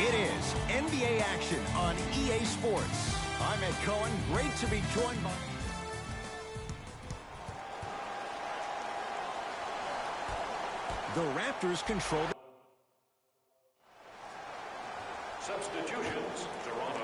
It is NBA action on EA Sports. I'm Ed Cohen. Great to be joined by... The Raptors control... Substitutions, Toronto.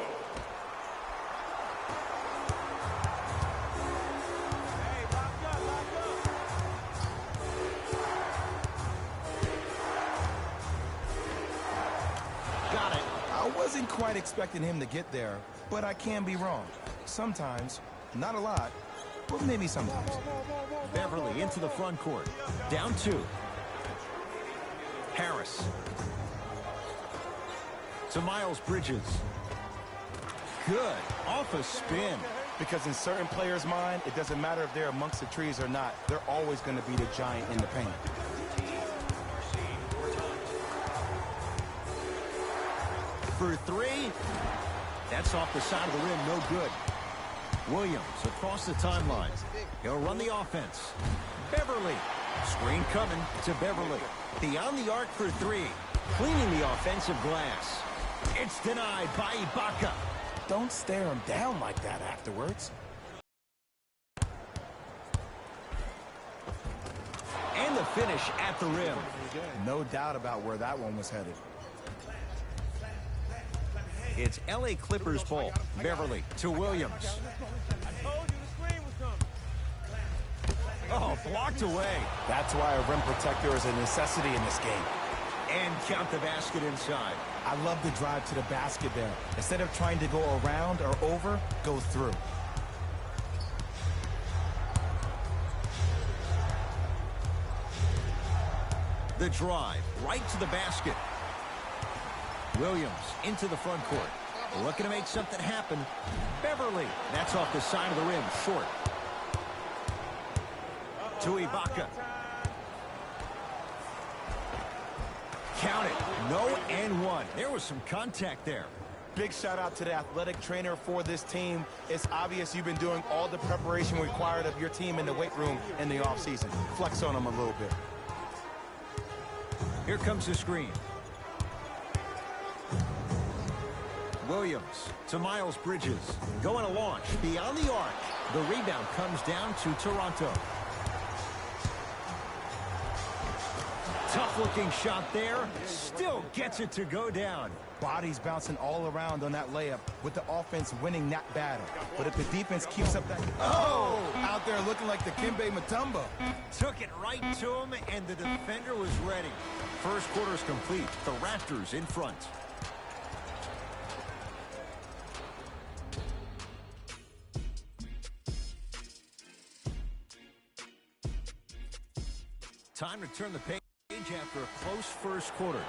Got it. I wasn't quite expecting him to get there, but I can be wrong. Sometimes, not a lot, but maybe sometimes. Beverly into the front court. Down 2. Harris. To Miles Bridges. Good. Off a spin. Because in certain players' mind, it doesn't matter if they're amongst the trees or not. They're always going to be the giant in the paint. For 3. That's off the side of the rim. No good. Williams across the timeline. He'll run the offense. Beverly. Screen coming to Beverly. Beyond the arc for 3. Cleaning the offensive glass. It's denied by Ibaka. Don't stare him down like that afterwards. And the finish at the rim. No doubt about where that one was headed. It's LA Clippers ball. Beverly to Williams. Oh, blocked away. That's why a rim protector is a necessity in this game. And count the basket inside. I love the drive to the basket there. Instead of trying to go around or over, go through. The drive right to the basket. Williams into the front court. Looking to make something happen. Beverly. That's off the side of the rim. Short. To Ibaka. Count it. No and 1. There was some contact there. Big shout out to the athletic trainer for this team. It's obvious you've been doing all the preparation required of your team in the weight room in the offseason. Flex on them a little bit. Here comes the screen. Williams to Miles Bridges. Going to launch beyond the arc. The rebound comes down to Toronto. Tough-looking shot there. Still gets it to go down. Bodies bouncing all around on that layup with the offense winning that battle. But if the defense keeps up that... Oh! Out there looking like the Kimbe Mutombo. Took it right to him, and the defender was ready. First quarter's complete. The Raptors in front. Time to turn the page after a close first quarter.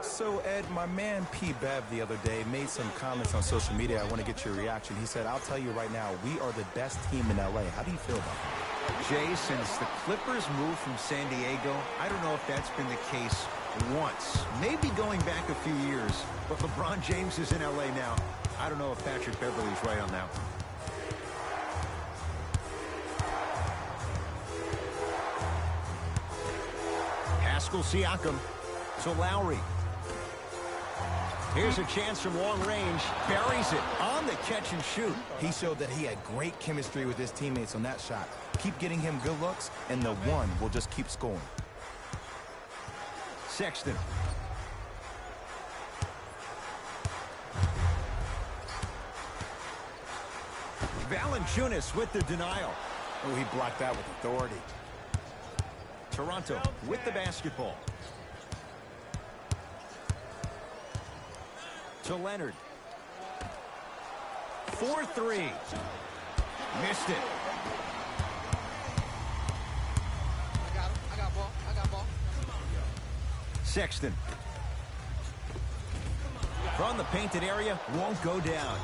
So, Ed, my man P. Bev the other day made some comments on social media. I want to get your reaction. He said, I'll tell you right now, we are the best team in L.A. How do you feel about that? Jay, since the Clippers moved from San Diego, I don't know if that's been the case once. Maybe going back a few years. But LeBron James is in L.A. now. I don't know if Patrick Beverly's right on that one. Pascal Siakam to Lowry. Here's a chance from long range. Buries it on the catch and shoot. He showed that he had great chemistry with his teammates on that shot. Keep getting him good looks, and the one will just keep scoring. Sexton. Valanciunas with the denial. Oh, he blocked that with authority. Toronto with the basketball. To Leonard. 4-3. Missed it. I got ball. Sexton. From the painted area, won't go down.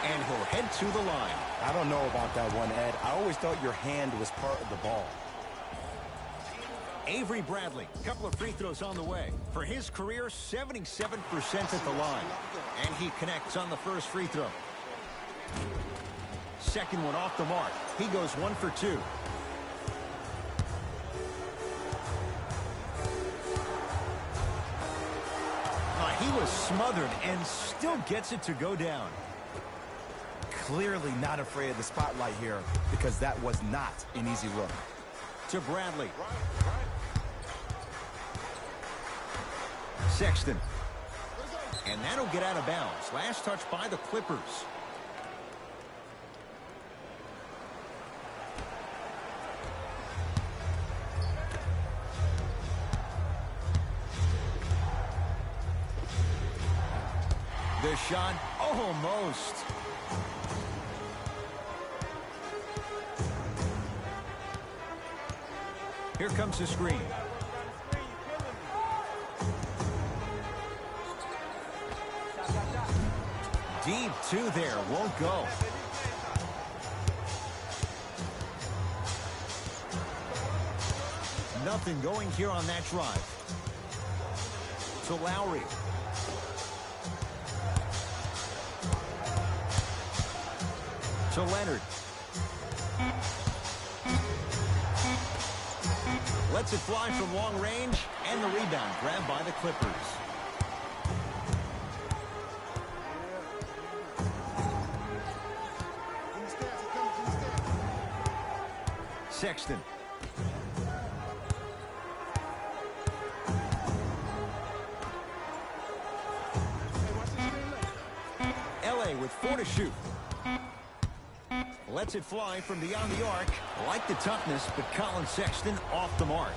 And he'll head to the line. I don't know about that one, Ed. I always thought your hand was part of the ball. Avery Bradley, a couple of free throws on the way. For his career, 77% at the line. And he connects on the first free throw. Second one off the mark. He goes 1 for 2. He was smothered and still gets it to go down. Clearly not afraid of the spotlight here because that was not an easy look. To Bradley. Sexton. And that'll get out of bounds. Last touch by the Clippers. The shot, almost. Here comes the screen. Deep two there, won't go. Nothing going here on that drive. To Lowry. To Leonard. Lets it fly from long range, and the rebound grabbed by the Clippers. Sexton. LA with 4 to shoot. Lets it fly from beyond the arc. Like the toughness, but Colin Sexton off the mark.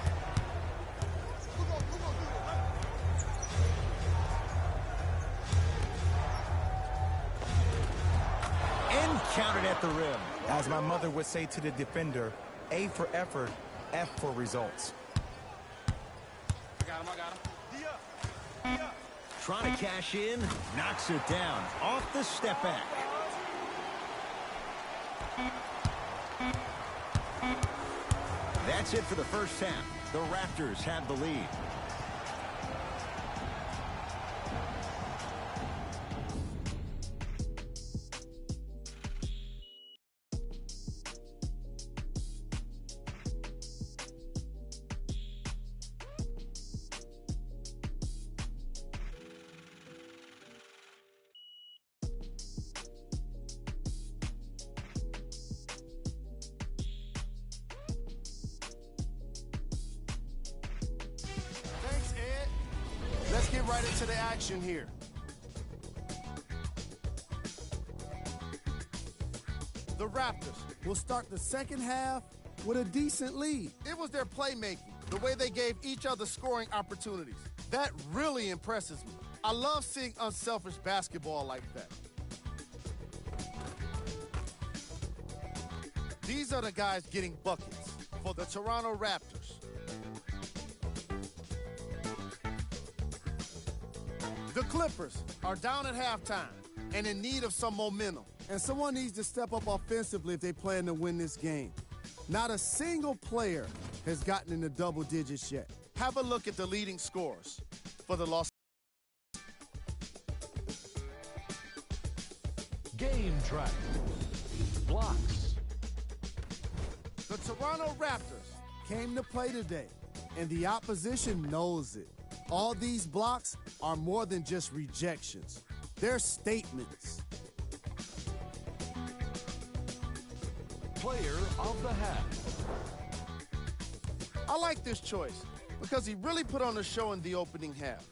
And counted at the rim. As my mother would say to the defender, A for effort, F for results. I got him. Trying to cash in, knocks it down. Off the step back. That's it for the first half. The Raptors have the lead. Let's get right into the action here. The Raptors will start the second half with a decent lead. It was their playmaking, the way they gave each other scoring opportunities. That really impresses me. I love seeing unselfish basketball like that. These are the guys getting buckets for the Toronto Raptors. The Clippers are down at halftime and in need of some momentum. And someone needs to step up offensively if they plan to win this game. Not a single player has gotten into double digits yet. Have a look at the leading scorers for the Los Game track. Blocks. The Toronto Raptors came to play today, and the opposition knows it. All these blocks are more than just rejections. They're statements. Player of the half. I like this choice because he really put on a show in the opening half.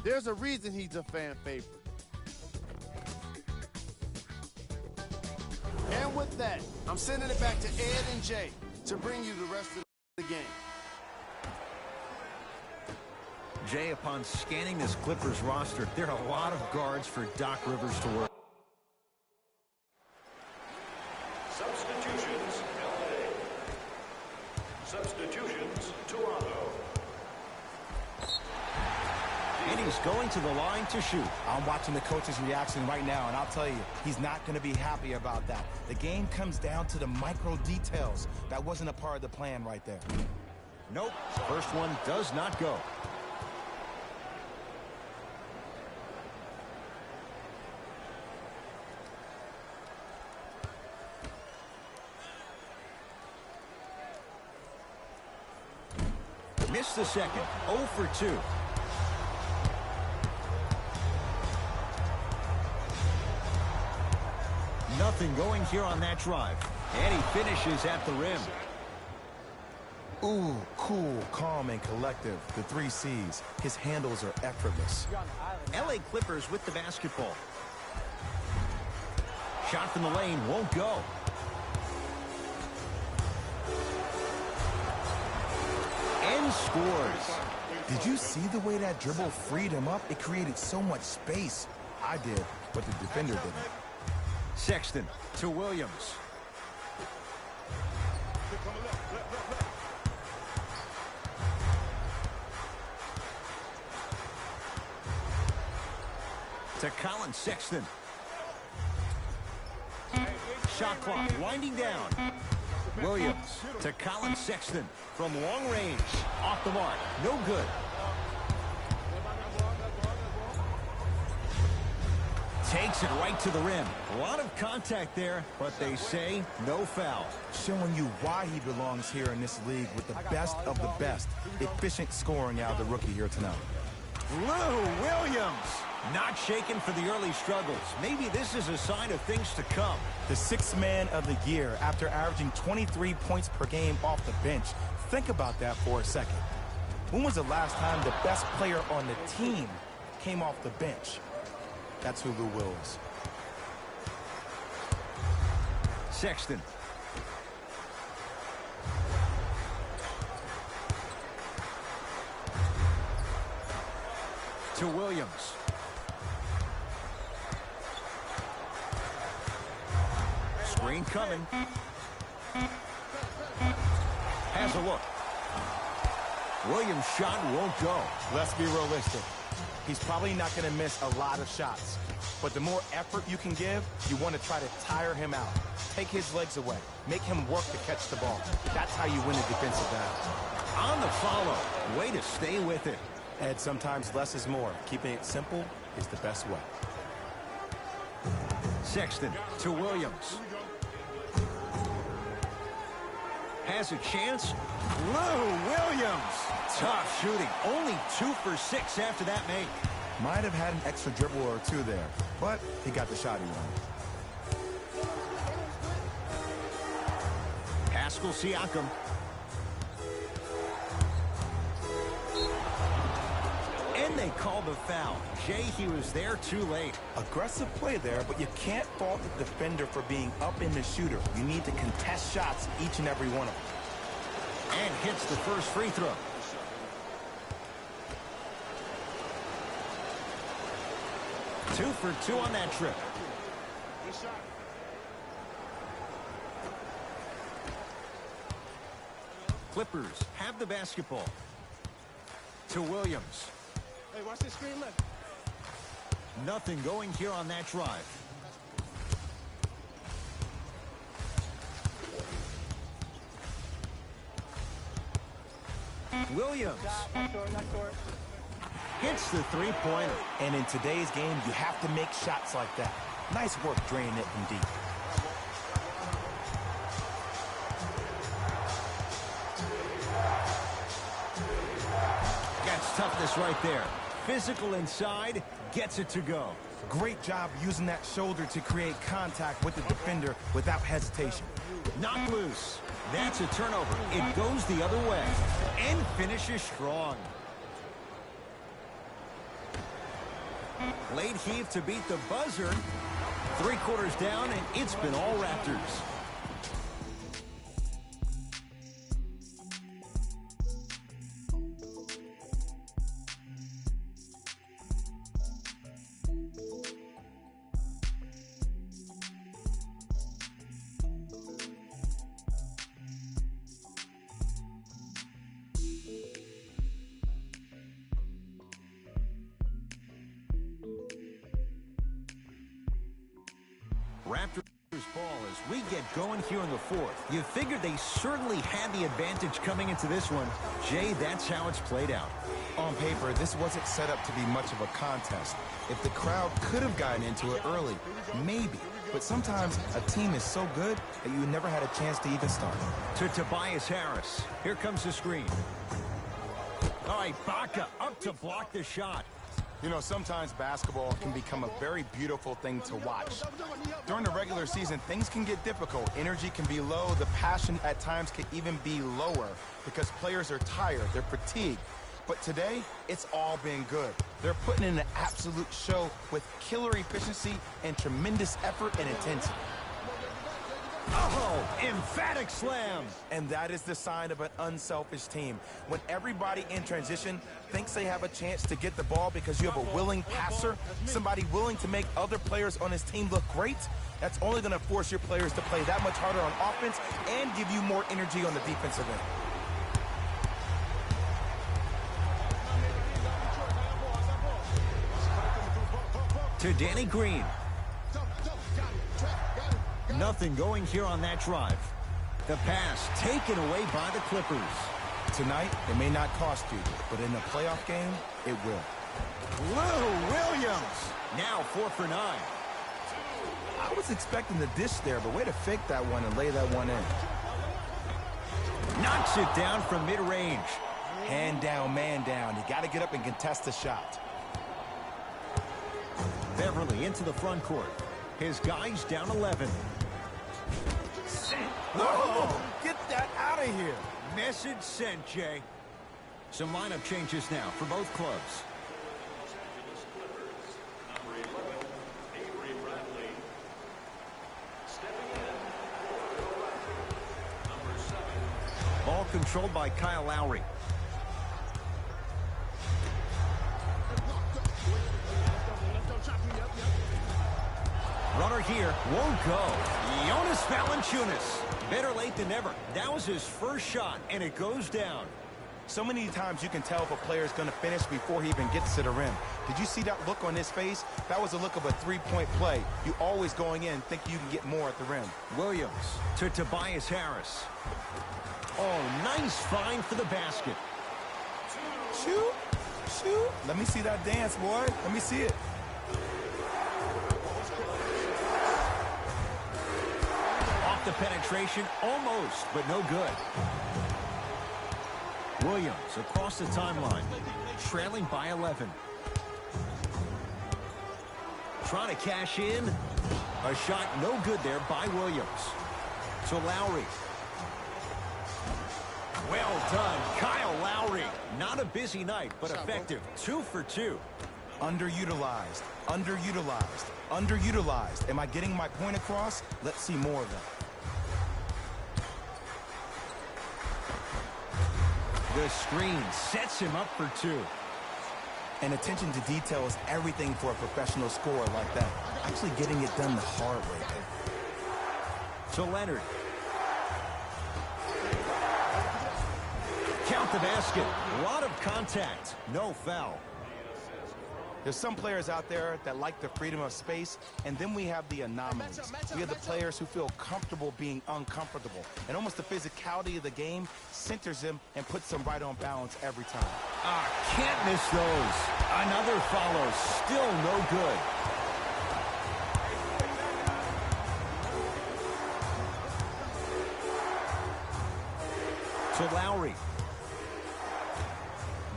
There's a reason he's a fan favorite. And with that, I'm sending it back to Ed and Jay to bring you the rest of the game. Jay, upon scanning this Clippers roster, there are a lot of guards for Doc Rivers to work. Substitutions, LA. Substitutions, Toronto. And he's going to the line to shoot. I'm watching the coach's reaction right now, and I'll tell you, he's not going to be happy about that. The game comes down to the micro details. That wasn't a part of the plan right there. Nope. First one does not go. Missed the second. 0 for 2. Nothing going here on that drive. And he finishes at the rim. Ooh, cool, calm, and collective. The 3 C's. His handles are effortless. LA Clippers with the basketball. Shot from the lane won't go. And scores. Did you see the way that dribble freed him up? It created so much space. I did, but the defender didn't. Sexton to Williams. To Colin Sexton. Shot clock winding down. Williams to Colin Sexton from long range. Off the mark. No good. Takes it right to the rim. A lot of contact there, but they say no foul. Showing you why he belongs here in this league with the best of the best. Efficient scoring out of the rookie here tonight. Lou Williams. Not shaken for the early struggles. Maybe this is a sign of things to come. The 6th man of the year after averaging 23 points per game off the bench. Think about that for a second. When was the last time the best player on the team came off the bench? That's who Lou Will is. Sexton. To Williams. Screen coming. Has a look. Williams' shot won't go. Let's be realistic. He's probably not going to miss a lot of shots. But the more effort you can give, you want to try to tire him out. Take his legs away. Make him work to catch the ball. That's how you win a defensive battle. On the follow. Way to stay with it. Ed, sometimes less is more. Keeping it simple is the best way. Sexton to Williams. Has a chance. Lou Williams. Tough shooting. Only 2 for 6 after that make. Might have had an extra dribble or 2 there, but he got the shot he wanted. Pascal Siakam. And they called the foul. Jay, he was there too late. Aggressive play there, but you can't fault the defender for being up in the shooter. You need to contest shots, each and every one of them. And hits the first free throw. Two for 2 on that trip. Clippers have the basketball. To Williams. Hey, watch this screen left. Nothing going here on that drive. Williams hits the three-pointer. And in today's game, you have to make shots like that. Nice work draining it from deep. That's toughness right there. Physical inside, gets it to go. Great job using that shoulder to create contact with the defender without hesitation. Knocked loose. That's a turnover. It goes the other way. And finishes strong. Late heave to beat the buzzer. 3 quarters down, and it's been all Raptors. Raptors ball as we get going here in the 4th. You figured they certainly had the advantage coming into this one. Jay, that's how it's played out. On paper, this wasn't set up to be much of a contest. If the crowd could have gotten into it early, maybe. But sometimes a team is so good that you never had a chance to even start. To Tobias Harris. Here comes the screen. All right, Baca up to block the shot. You know, sometimes basketball can become a very beautiful thing to watch. During the regular season, things can get difficult. Energy can be low. The passion at times can even be lower because players are tired. They're fatigued. But today, it's all been good. They're putting in an absolute show with killer efficiency and tremendous effort and intensity. Oh, emphatic slam. And that is the sign of an unselfish team. When everybody in transition thinks they have a chance to get the ball because you have a willing passer, somebody willing to make other players on his team look great, that's only going to force your players to play that much harder on offense and give you more energy on the defensive end. To Danny Green. Nothing going here on that drive. The pass taken away by the Clippers. Tonight, it may not cost you, but in a playoff game, it will. Lou Williams. Now 4 for 9. I was expecting the dish there, but way to fake that one and lay that one in. Knocks it down from mid-range. Hand down, man down. You got to get up and contest the shot. Beverly into the front court. His guys down 11. Oh, get that out of here. Message sent, Jay. Some lineup changes now for both clubs. Ball controlled by Kyle Lowry. Runner here won't go. Jonas Valanciunas. Better late than never. That was his first shot, and it goes down. So many times you can tell if a player is going to finish before he even gets to the rim. Did you see that look on his face? That was the look of a three-point play. You always going in think you can get more at the rim. Williams to Tobias Harris. Oh, nice find for the basket. Shoot, shoot. Let me see that dance, boy. Let me see it. Off the penetration, almost, but no good. Williams across the timeline, trailing by 11. Trying to cash in. A shot no good there by Williams. To Lowry. Well done, Kyle Lowry. Not a busy night, but effective. 2 for 2. Underutilized, underutilized, underutilized. Am I getting my point across? Let's see more of that. The screen sets him up for 2. And attention to detail is everything for a professional scorer like that. Actually getting it done the hard way. To Leonard. Count the basket. A lot of contact. No foul. There's some players out there that like the freedom of space, and then we have the anomalies. We have the players who feel comfortable being uncomfortable, and almost the physicality of the game centers them and puts them right on balance every time. Can't miss those. Another follow. Still no good. To Lowry.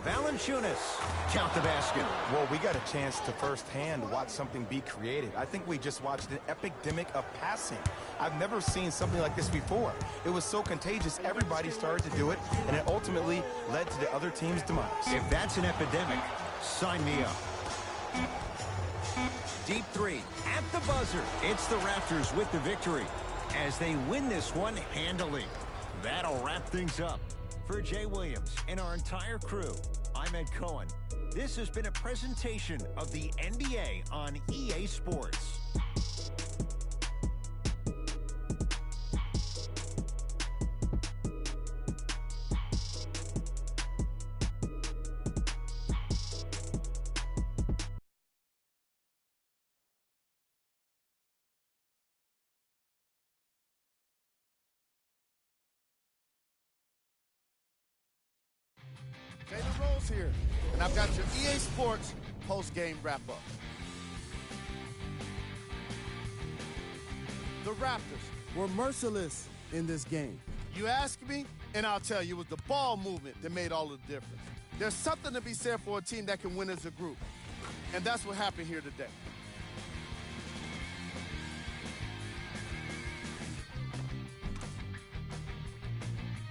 Valanciunas. Count the basket. Well, we got a chance to firsthand watch something be created. I think we just watched an epidemic of passing. I've never seen something like this before. It was so contagious, everybody started to do it, and it ultimately led to the other team's demise. If that's an epidemic, sign me up. Deep 3 at the buzzer. It's the Raptors with the victory as they win this one handily. That'll wrap things up. For Jay Williams and our entire crew, I'm Ed Cohen. This has been a presentation of the NBA on EA Sports. Jalen Rose here, and I've got your EA Sports post-game wrap-up. The Raptors were merciless in this game. You ask me, and I'll tell you, it was the ball movement that made all the difference. There's something to be said for a team that can win as a group. And that's what happened here today.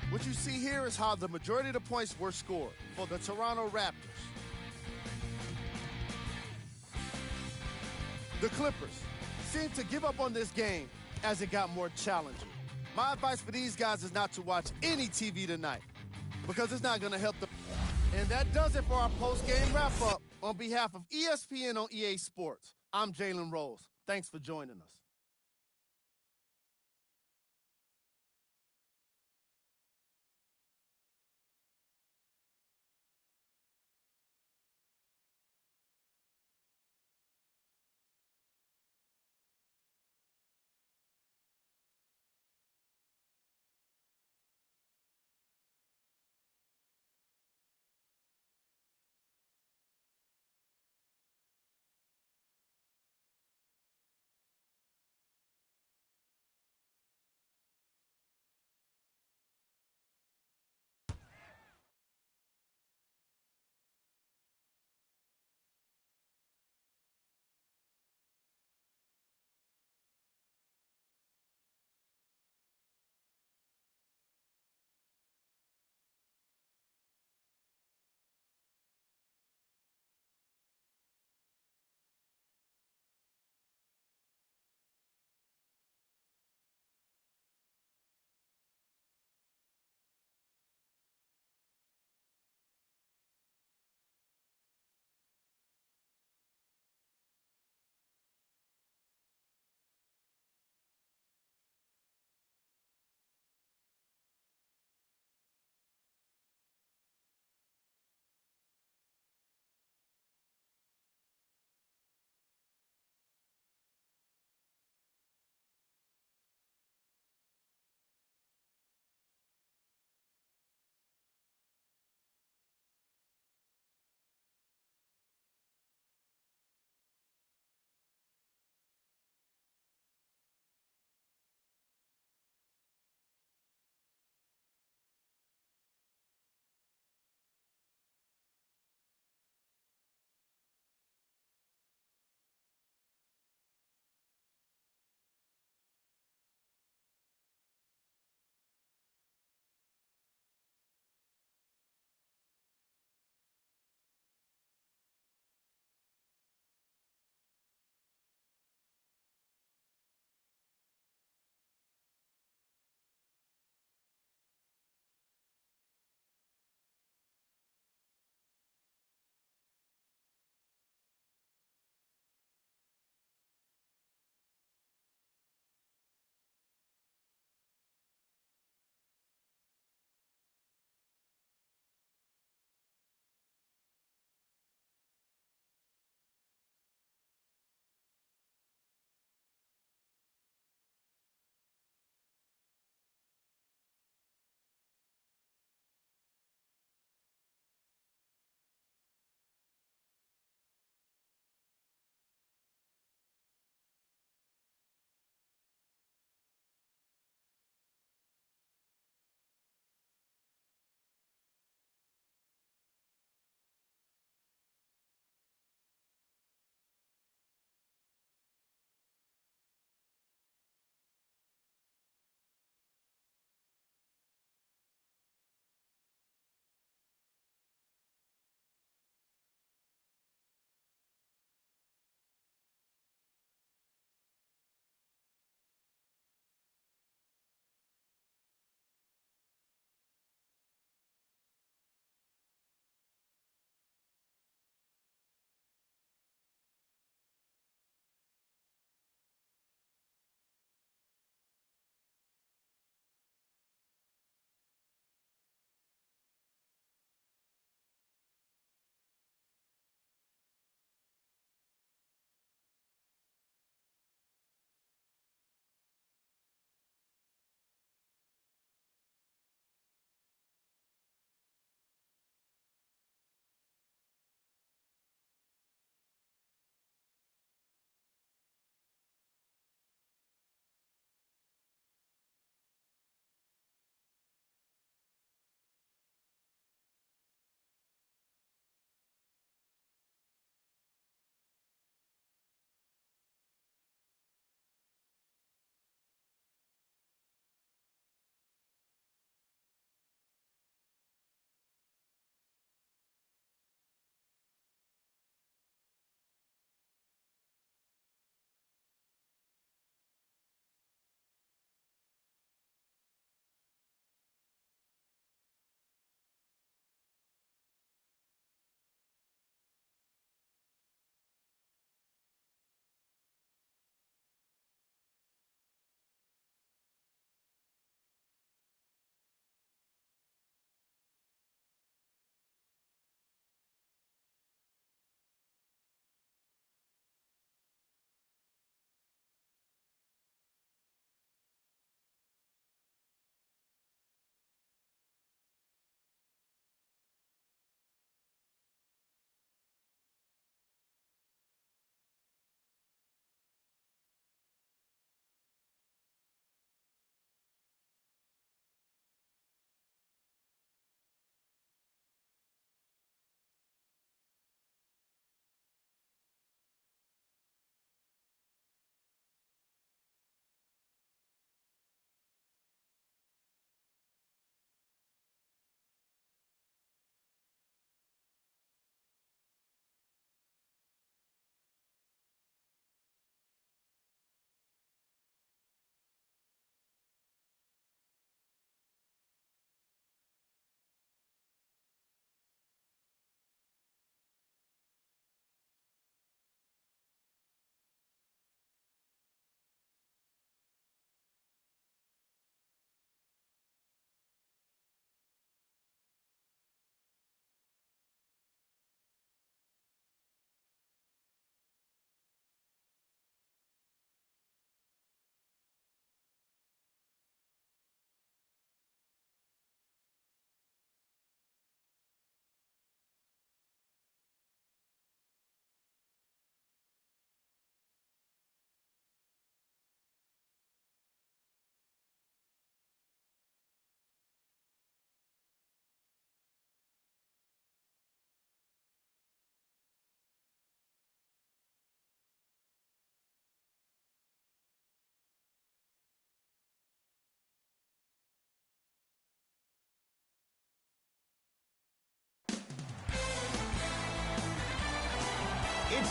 What you see here is how the majority of the points were scored for the Toronto Raptors. The Clippers seemed to give up on this game as it got more challenging. My advice for these guys is not to watch any TV tonight because it's not going to help them. And that does it for our post-game wrap-up. On behalf of ESPN on EA Sports, I'm Jalen Rose. Thanks for joining us.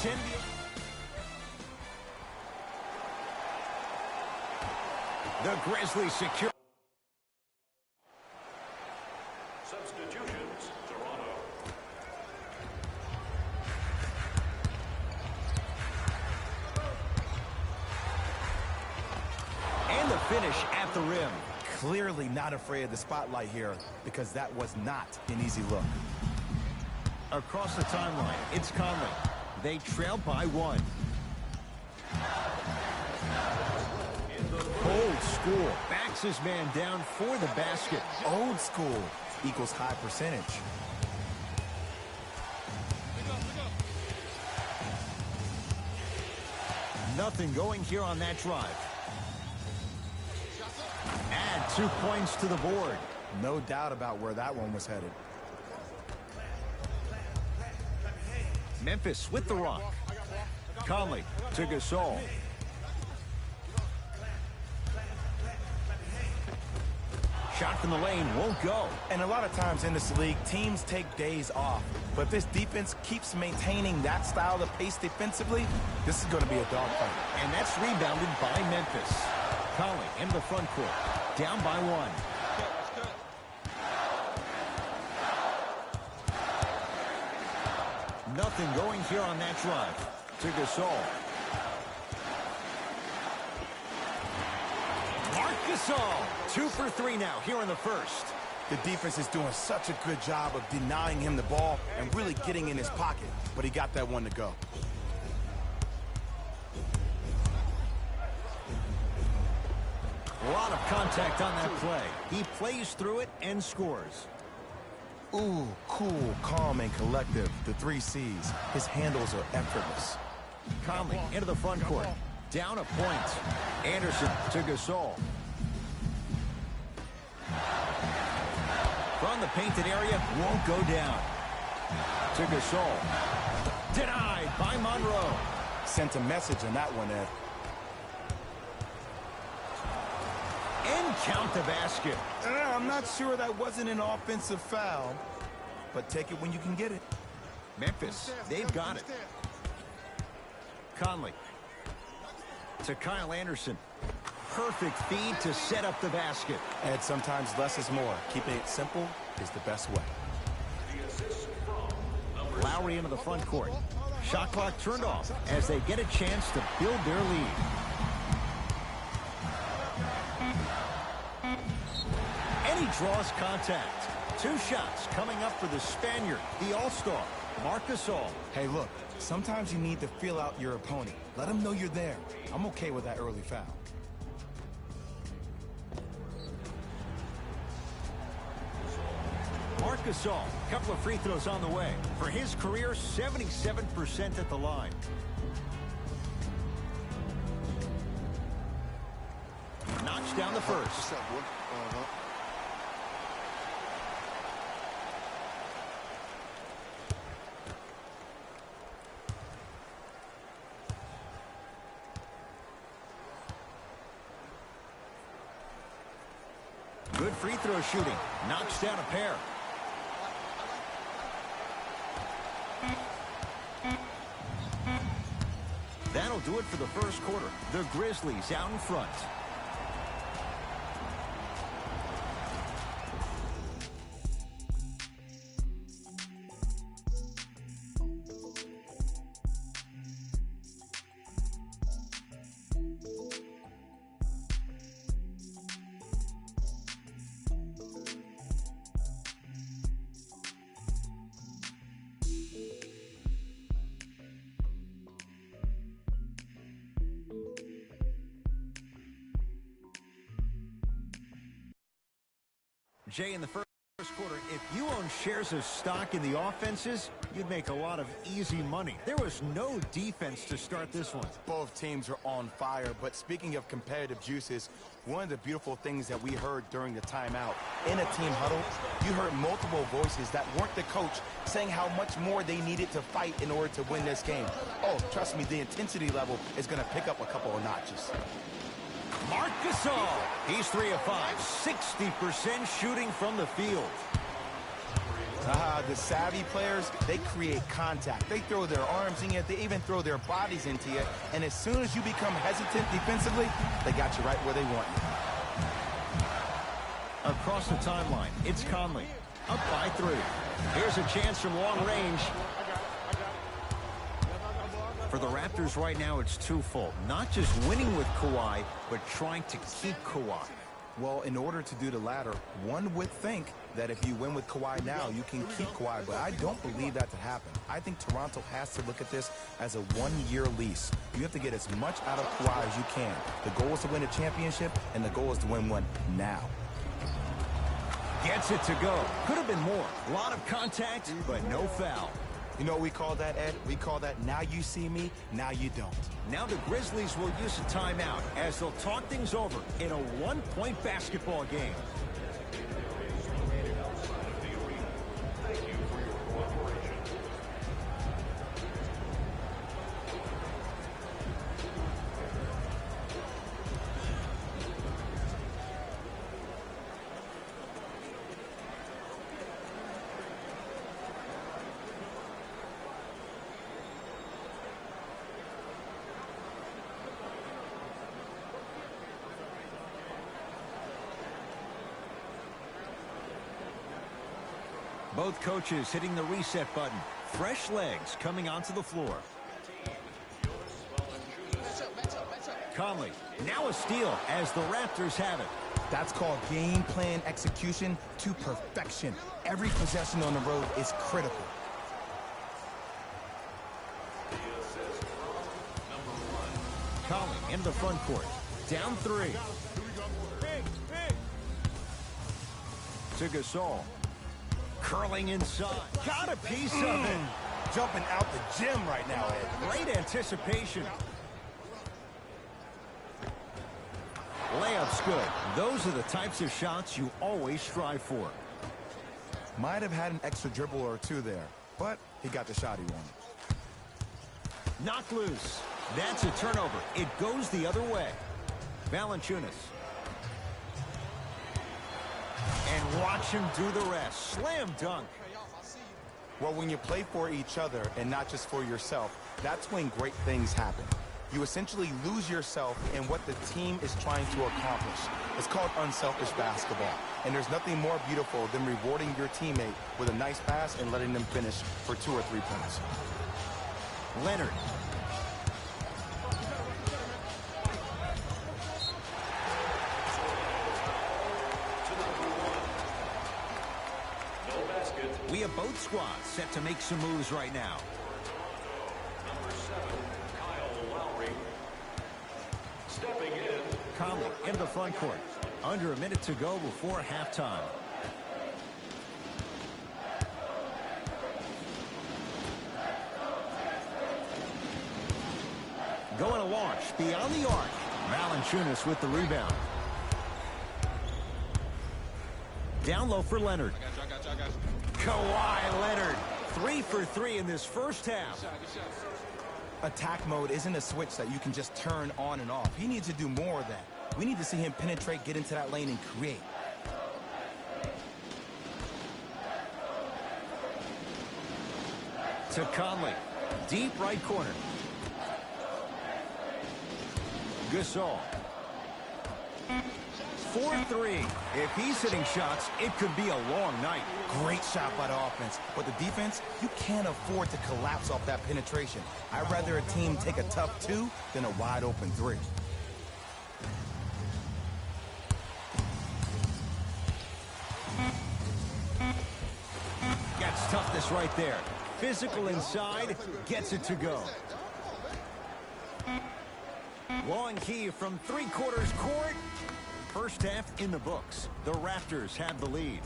The Grizzlies secure. Substitutions, Toronto. And the finish at the rim. Clearly not afraid of the spotlight here because that was not an easy look. Across the timeline, it's Conley. They trail by 1. Old school backs his man down for the basket. Old school equals high percentage. Nothing going here on that drive. Add 2 points to the board. No doubt about where that one was headed. Memphis with the rock. Conley to Gasol. Shot from the lane won't go. And a lot of times in this league, teams take days off. But if this defense keeps maintaining that style of pace defensively, this is going to be a dogfight. And that's rebounded by Memphis. Conley into the front court. Down by 1. Nothing going here on that drive. To Gasol. Marc Gasol. 2 for 3 now here in the first. The defense is doing such a good job of denying him the ball and really getting in his pocket. But he got that one to go. A lot of contact on that play. He plays through it and scores. Ooh, cool, calm, and collective. The 3 C's. His handles are effortless. Conley into the front court. Down a point. Anderson to Gasol. From the painted area, won't go down. To Gasol. Denied by Monroe. Sent a message on that one, Ed. And count the basket. I'm not sure that wasn't an offensive foul, but take it when you can get it. Memphis, they've got it. Conley to Kyle Anderson. Perfect feed to set up the basket. And sometimes less is more. Keeping it simple is the best way. Lowry into the front court. Shot clock turned off as they get a chance to build their lead. And he draws contact. 2 shots coming up for the Spaniard, the All-Star, Marc Gasol. Hey, look, sometimes you need to feel out your opponent. Let them know you're there. I'm okay with that early foul. Marc Gasol, a couple of free throws on the way. For his career, 77% at the line. Knocks down the first. Good free throw shooting. Knocks down a pair. That'll do it for the first quarter. The Grizzlies out in front. Jay, in the first quarter, if you own shares of stock in the offenses, you'd make a lot of easy money. There was no defense to start this one. Both teams are on fire, but speaking of competitive juices, one of the beautiful things that we heard during the timeout, in a team huddle, you heard multiple voices that weren't the coach saying how much more they needed to fight in order to win this game. Oh, trust me, the intensity level is going to pick up a couple of notches. Marc Gasol, he's 3 of 5, 60% shooting from the field. The savvy players, they create contact. They throw their arms in you. They even throw their bodies into you. And as soon as you become hesitant defensively, they got you right where they want you. Across the timeline, it's Conley. Up by 3. Here's a chance from long range. For the Raptors right now, it's twofold. Not just winning with Kawhi, but trying to keep Kawhi. Well, in order to do the latter, one would think that if you win with Kawhi now, you can keep Kawhi, but I don't believe that to happen. I think Toronto has to look at this as a one-year lease. You have to get as much out of Kawhi as you can. The goal is to win a championship, and the goal is to win one now. Gets it to go. Could have been more. A lot of contact, but no foul. You know what we call that, Ed? We call that now you see me, now you don't. Now the Grizzlies will use a timeout as they'll talk things over in a one-point basketball game. Both coaches hitting the reset button. Fresh legs coming onto the floor. Conley, now a steal as the Raptors have it. That's called game plan execution to perfection. Every possession on the road is critical. Conley into the front court. Down 3. To Gasol. Curling inside. Got a piece of it. Jumping out the gym right now, Ed. Great anticipation. Layup's good. Those are the types of shots you always strive for. Might have had an extra dribble or two there, but he got the shot he wanted. Knocked loose. That's a turnover. It goes the other way. Valanciunas. And watch him do the rest. Slam dunk. Well, when you play for each other and not just for yourself, that's when great things happen. You essentially lose yourself in what the team is trying to accomplish. It's called unselfish basketball. And there's nothing more beautiful than rewarding your teammate with a nice pass and letting them finish for 2 or 3 points. Leonard. We have both squads set to make some moves right now. Number 7, Kyle Lowry. Stepping in. Conley into the front court. Under a minute to go before halftime. Going to launch beyond the arc. Valanciunas with the rebound. Down low for Leonard. I got you. Kawhi Leonard. 3 for 3 in this first half. Attack mode isn't a switch that you can just turn on and off. He needs to do more of that. We need to see him penetrate, get into that lane, and create. To Conley. Deep right corner. Gasol. 4-3. If he's hitting shots, it could be a long night. Great shot by the offense. But the defense, you can't afford to collapse off that penetration. I'd rather a team take a tough 2 than a wide open 3. Gets toughness right there. Physical inside, gets it to go. Long key from 3/4 court. First half in the books. The Raptors have the lead.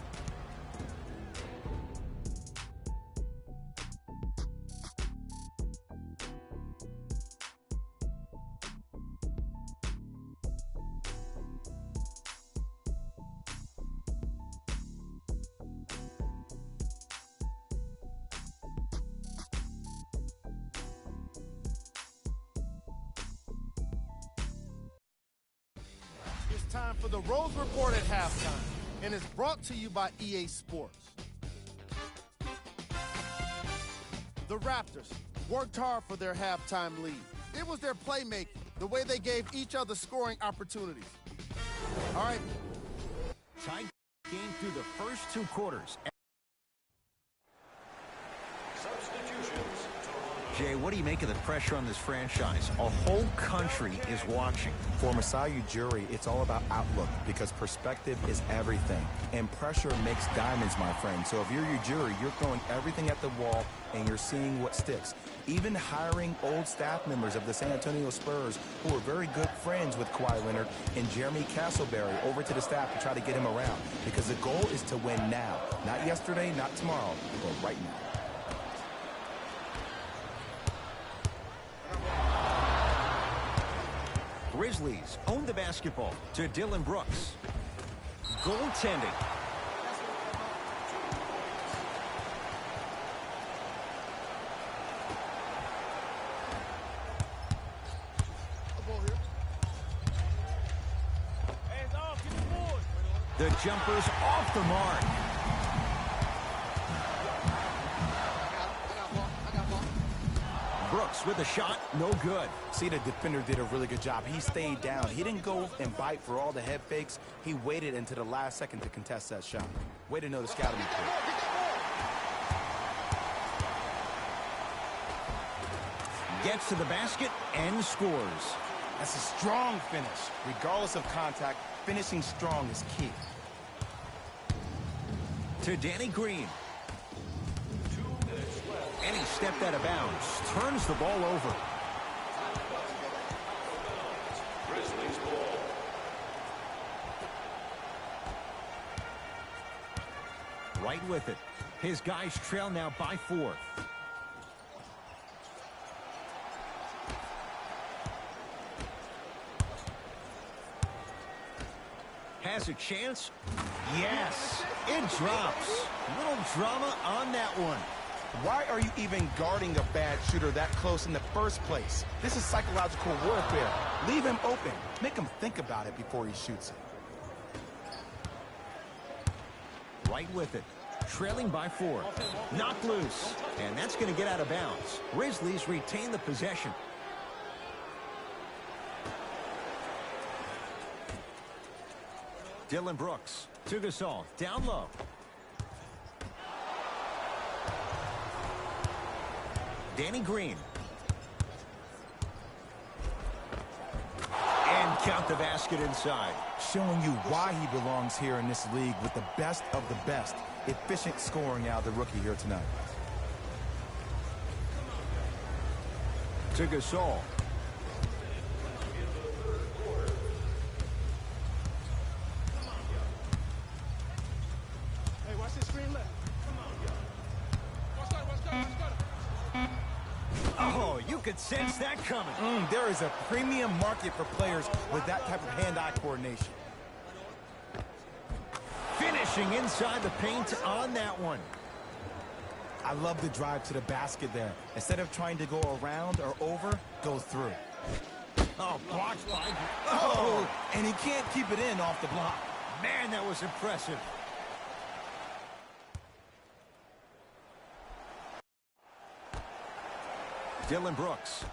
It's time for the Rose Report at halftime, and it's brought to you by EA Sports. The Raptors worked hard for their halftime lead. It was their playmaking, the way they gave each other scoring opportunities. All right. Tight game through the first 2 quarters. Substitutions. Jay, what do you make of the pressure on this franchise? A whole country is watching. For Masai Ujiri, it's all about outlook because perspective is everything. And pressure makes diamonds, my friend. So if you're Ujiri, you're throwing everything at the wall and you're seeing what sticks. Even hiring old staff members of the San Antonio Spurs who are very good friends with Kawhi Leonard and Jeremy Castleberry over to the staff to try to get him around. Because the goal is to win now. Not yesterday, not tomorrow, but right now. Grizzlies own the basketball to Dylan Brooks. Goaltending. The jumper's off the mark. Brooks with a shot, no good. See, the defender did a really good job. He stayed down. He didn't go and bite for all the head fakes. He waited until the last second to contest that shot. Way to know the scouting report. Gets to the basket and scores. That's a strong finish. Regardless of contact, finishing strong is key. To Danny Green. 2 minutes left. And he stepped out of bounds. Turns the ball over. Grizzlies ball. Right with it. His guys trail now by 4. Has a chance. Yes, it drops. Little drama on that one. Why are you even guarding a bad shooter that close in the first place? This is psychological warfare. Leave him open. Make him think about it before he shoots it. Right with it. Trailing by 4. Knocked loose. And that's going to get out of bounds. Grizzlies retain the possession. Dylan Brooks to Gasol. Down low. Danny Green. And count the basket inside. Showing you why he belongs here in this league with the best of the best. Efficient scoring out of the rookie here tonight. To Gasol. Hey, watch this screen left. Oh, you could sense that coming. There is a premium market for players with that type of hand-eye coordination. Finishing inside the paint on that one. I love the drive to the basket there. Instead of trying to go around or over, go through. Oh, blocked by... Oh, and he can't keep it in off the block. Man, that was impressive. Dylan Brooks.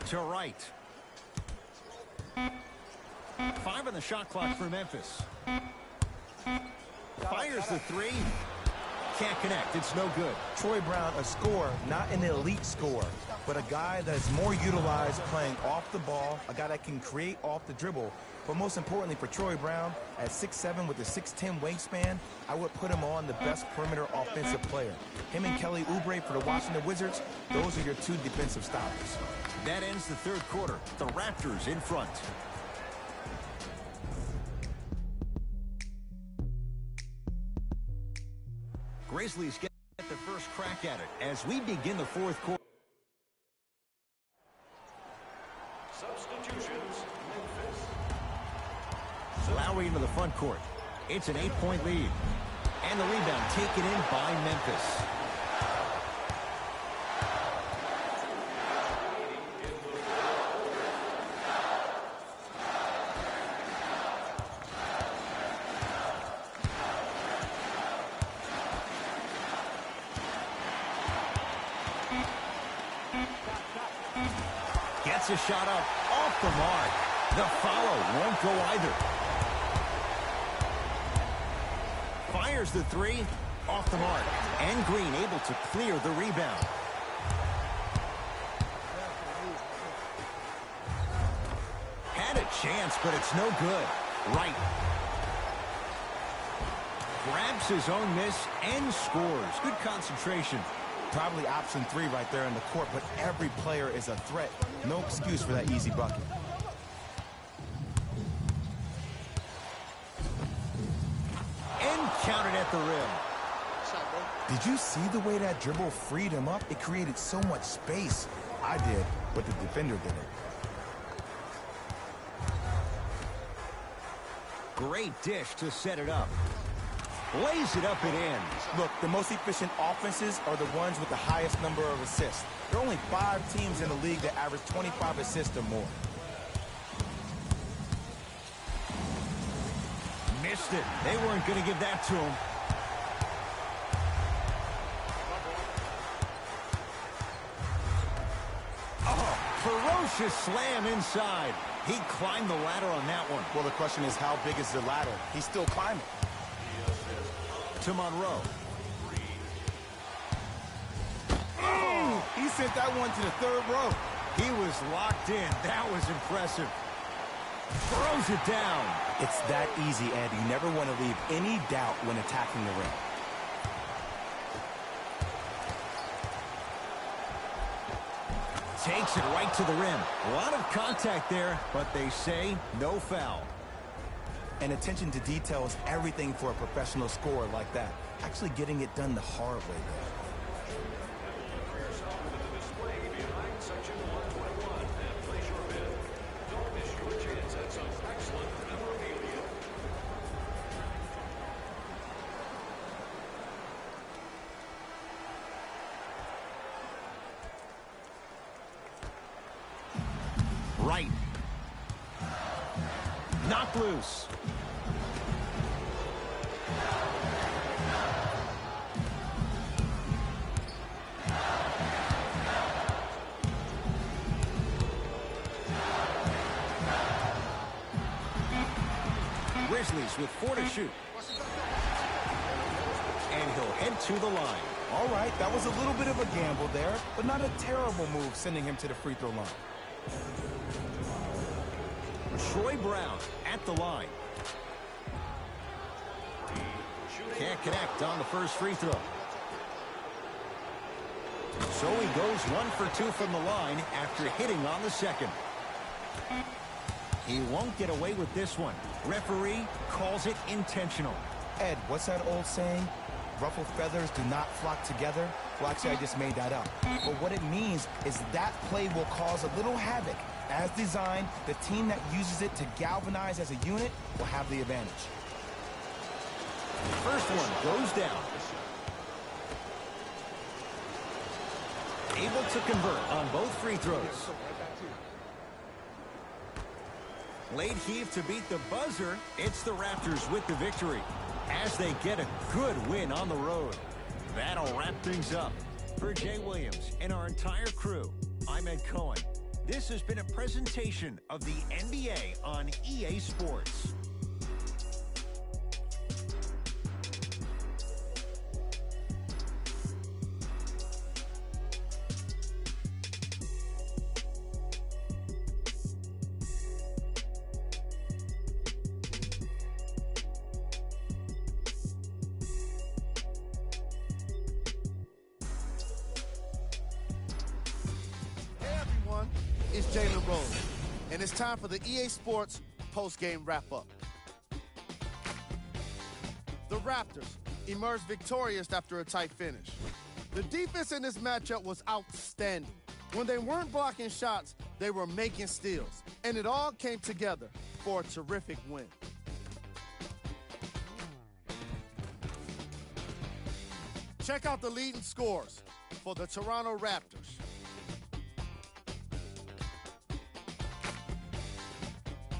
To right. 5 on the shot clock for Memphis. Fires the 3. Can't connect. It's no good. Troy Brown, a scorer, not an elite scorer, but a guy that is more utilized playing off the ball, a guy that can create off the dribble. But most importantly for Troy Brown, at 6'7" with a 6'10" wingspan, I would put him on the best perimeter offensive player. Him and Kelly Oubre for the Washington Wizards, those are your 2 defensive stoppers. That ends the 3rd quarter. The Raptors in front. Grizzlies get the first crack at it as we begin the 4th quarter. Substitutions. Memphis. Lowry into the front court. It's an 8-point lead. And the rebound taken in by Memphis. Puts a shot up off the mark. The follow won't go either. Fires the three off the mark. And Green able to clear the rebound. Had a chance, but it's no good. Right. Grabs his own miss and scores. Good concentration. Probably option 3 right there in the court, but every player is a threat. No excuse for that easy bucket. And counted at the rim. Did you see the way that dribble freed him up? It created so much space. I did, but the defender didn't. Great dish to set it up. Lays it up and in. Look, the most efficient offenses are the ones with the highest number of assists. There are only 5 teams in the league that average 25 assists or more. Missed it. They weren't going to give that to him. Oh, ferocious slam inside. He climbed the ladder on that one. Well, the question is, how big is the ladder? He's still climbing. To Monroe. Oh, he sent that one to the 3rd row. He was locked in. That was impressive. Throws it down. It's that easy, Ed. You never want to leave any doubt when attacking the rim. Takes it right to the rim. A lot of contact there, but they say no foul. And attention to detail is everything for a professional scorer like that. Actually getting it done the hard way there. For yourself with the display behind section 121 and place your bid. Don't miss your chance at some excellent memorabilia. Right. Knocked loose. Grizzlies with 4 to shoot. And he'll head to the line. All right, that was a little bit of a gamble there, but not a terrible move sending him to the free throw line. Troy Brown at the line. Can't connect on the first free throw. So he goes 1 for 2 from the line after hitting on the second. He won't get away with this one. Referee calls it intentional. Ed, what's that old saying? Ruffled feathers do not flock together? Well, actually, I just made that up. But what it means is that play will cause a little havoc. As designed, the team that uses it to galvanize as a unit will have the advantage. First one goes down. Able to convert on both free throws. Late heave to beat the buzzer. It's the Raptors with the victory as they get a good win on the road. That'll wrap things up. For Jay Williams and our entire crew, I'm Ed Cohen. This has been a presentation of the NBA on EA Sports. It's Jalen Rose, and it's time for the EA Sports post-game wrap-up. The Raptors emerged victorious after a tight finish. The defense in this matchup was outstanding. When they weren't blocking shots, they were making steals, and it all came together for a terrific win. Check out the leading scores for the Toronto Raptors.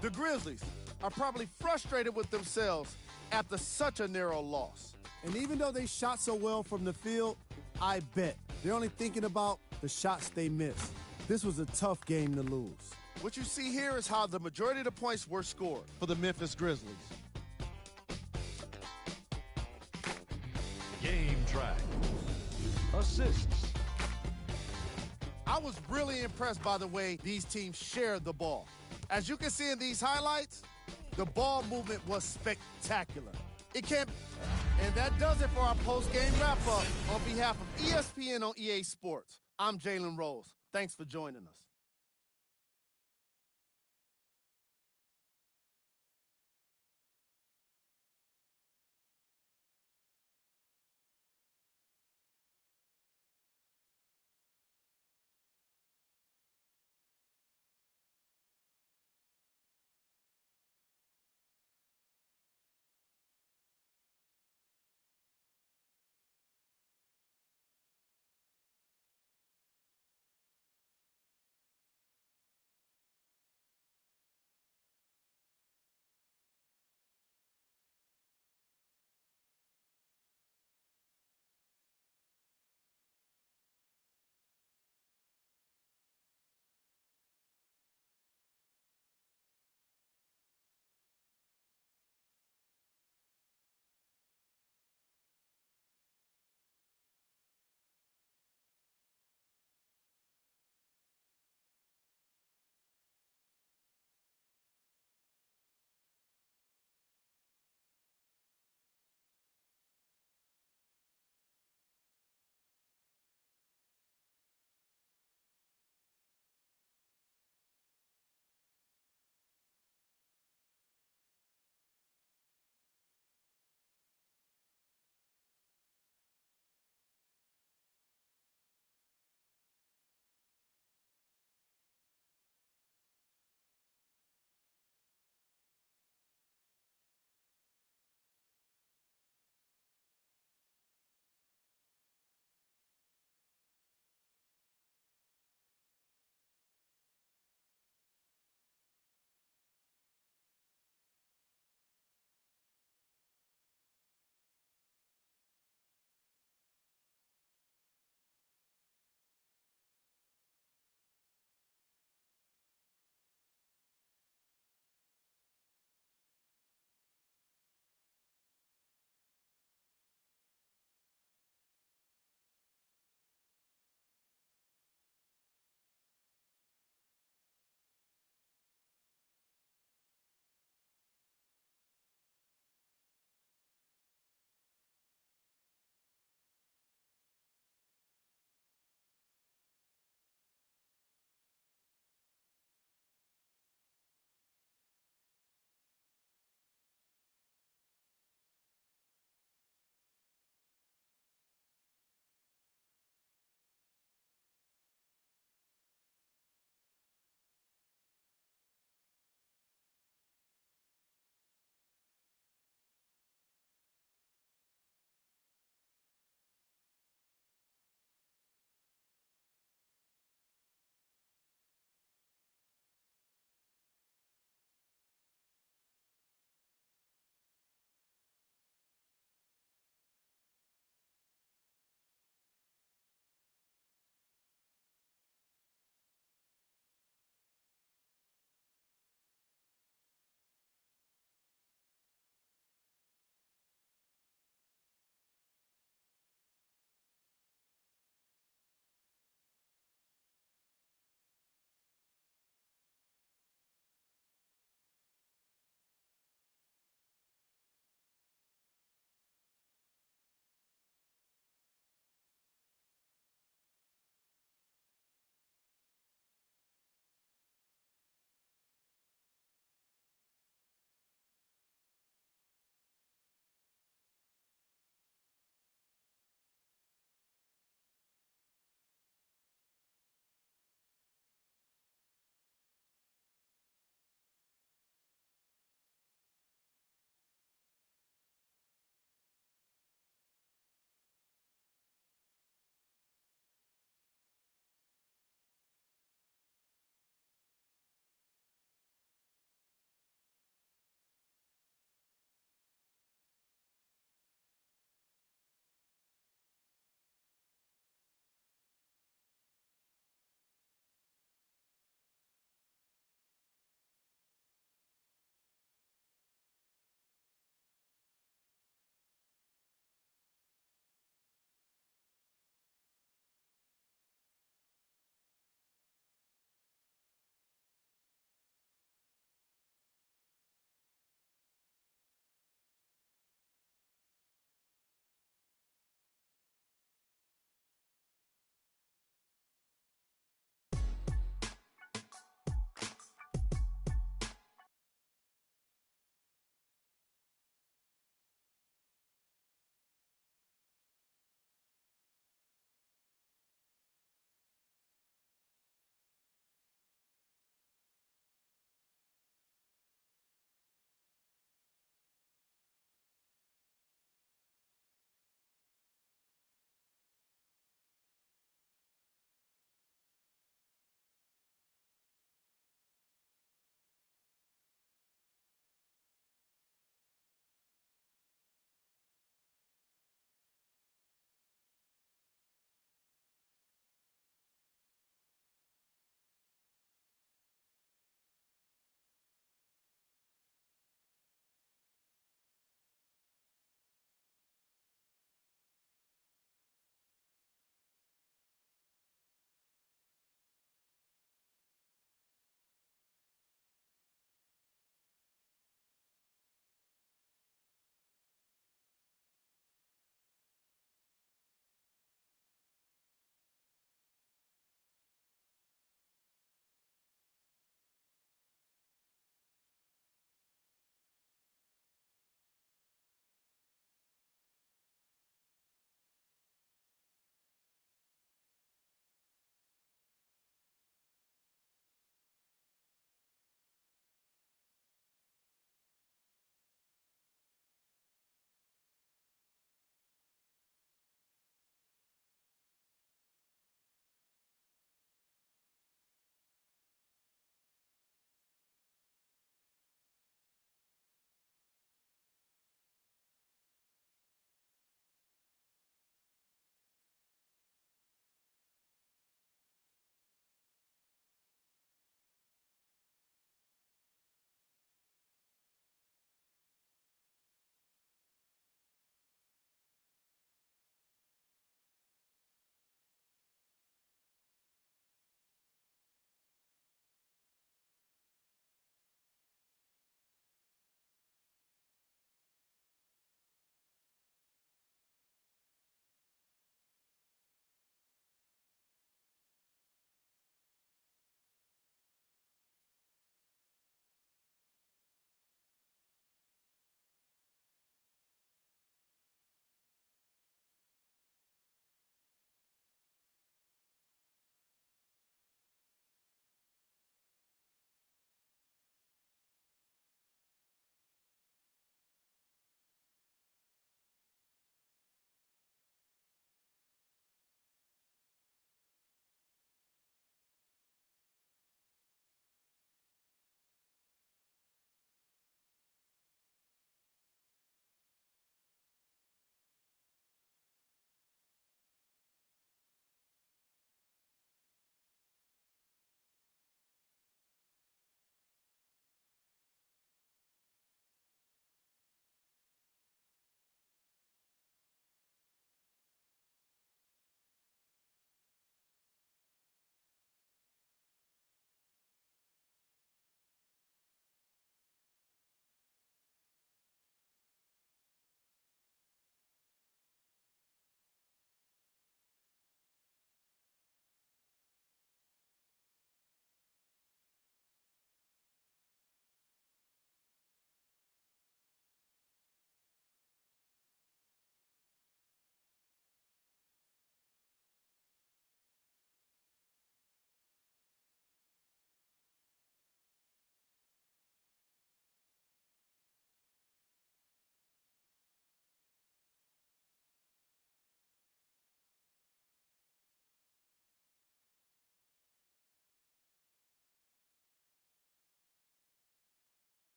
The Grizzlies are probably frustrated with themselves after such a narrow loss. And even though they shot so well from the field, I bet they're only thinking about the shots they missed. This was a tough game to lose. What you see here is how the majority of the points were scored for the Memphis Grizzlies. Game track. Assists. I was really impressed by the way these teams shared the ball. As you can see in these highlights, the ball movement was spectacular. And that does it for our post-game wrap-up. On behalf of ESPN on EA Sports, I'm Jalen Rose. Thanks for joining us.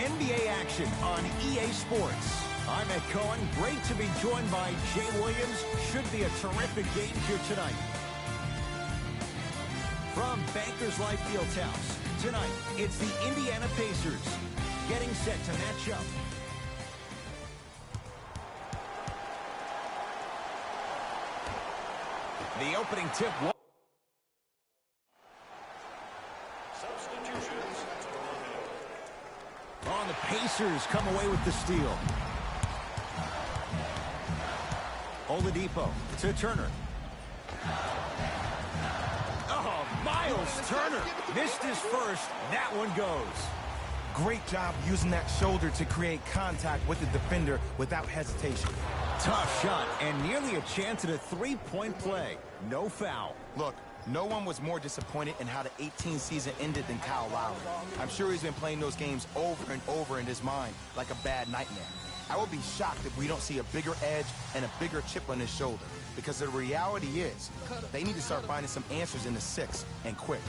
NBA action on EA Sports. I'm Ed Cohen. Great to be joined by Jay Williams. Should be a terrific game here tonight. From Bankers Life Fieldhouse, tonight it's the Indiana Pacers getting set to match up. The opening tip. Substitutions. The Pacers come away with the steal. Oladipo to Turner. Oh, Miles Turner missed his first. That one goes. Great job using that shoulder to create contact with the defender without hesitation. Tough shot and nearly a chance at a three-point play. No foul. Look, no one was more disappointed in how the 18 season ended than Kyle Lowry. I'm sure he's been playing those games over and over in his mind like a bad nightmare. I will be shocked if we don't see a bigger edge and a bigger chip on his shoulder, because the reality is they need to start finding some answers in the six, and quick.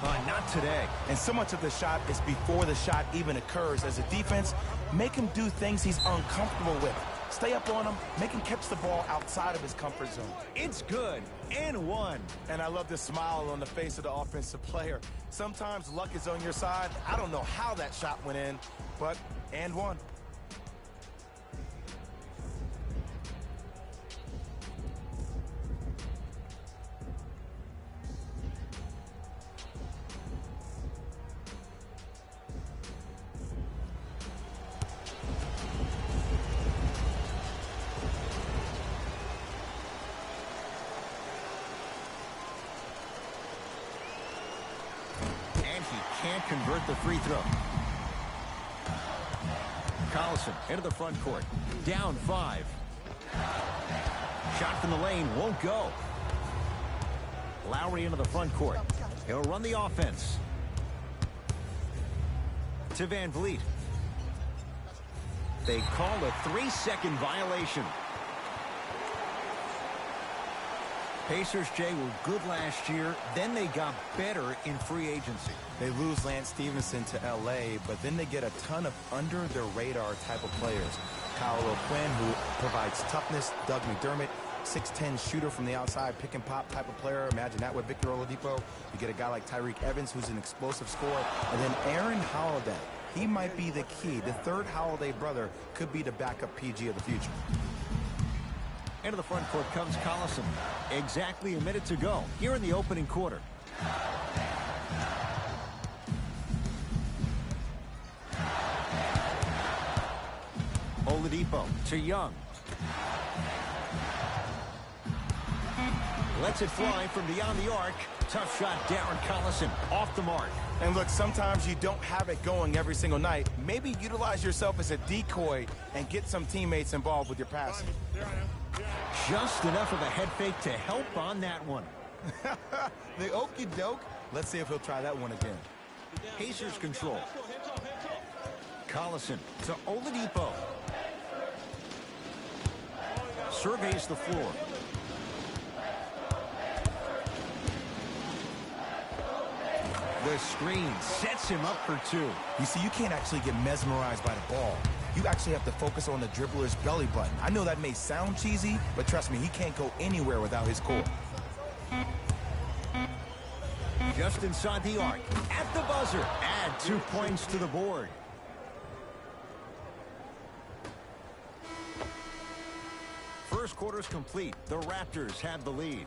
Not today. And so much of the shot is before the shot even occurs. As a defense, make him do things he's uncomfortable with. Stay up on him, make him catch the ball outside of his comfort zone. It's good, and one. And I love the smile on the face of the offensive player. Sometimes luck is on your side. I don't know how that shot went in, but and one. Can't convert the free throw. Collison into the front court. Down 5. Shot from the lane won't go. Lowry into the front court. He'll run the offense. To Van Vliet. They call a 3-second violation. Pacers, Jay, were good last year. Then they got better in free agency. They lose Lance Stevenson to L.A., but then they get a ton of under-the-radar type of players. Kyle O'Quinn, who provides toughness. Doug McDermott, 6'10 shooter from the outside, pick-and-pop type of player. Imagine that with Victor Oladipo. You get a guy like Tyreke Evans, who's an explosive scorer. And then Aaron Holiday. He might be the key. The third Holiday brother could be the backup PG of the future. Into the front court comes Collison. Exactly a minute to go here in the opening quarter. Oladipo to Young. Lets it fly from beyond the arc. Tough shot, Darren Collison off the mark. And look, sometimes you don't have it going every single night. Maybe utilize yourself as a decoy and get some teammates involved with your passing. Just enough of a head fake to help on that one. The okie doke. Let's see if he'll try that one again. Pacers control. Collison to Oladipo. Surveys the floor. The screen sets him up for 2. You see, you can't actually get mesmerized by the ball. You actually have to focus on the dribbler's belly button. I know that may sound cheesy, but trust me, he can't go anywhere without his core. Just inside the arc. At the buzzer. Add 2 points to the board. First quarter's complete. The Raptors have the lead.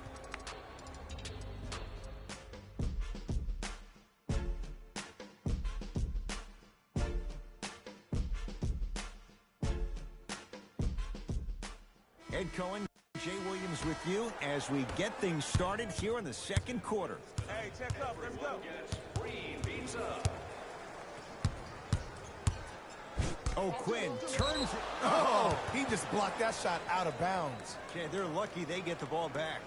Ed Cohen, Jay Williams with you as we get things started here in the second quarter. Hey, check up. Let's go. Green beats up. O'Quinn turns. Oh, he just blocked that shot out of bounds. Yeah, they're lucky they get the ball back.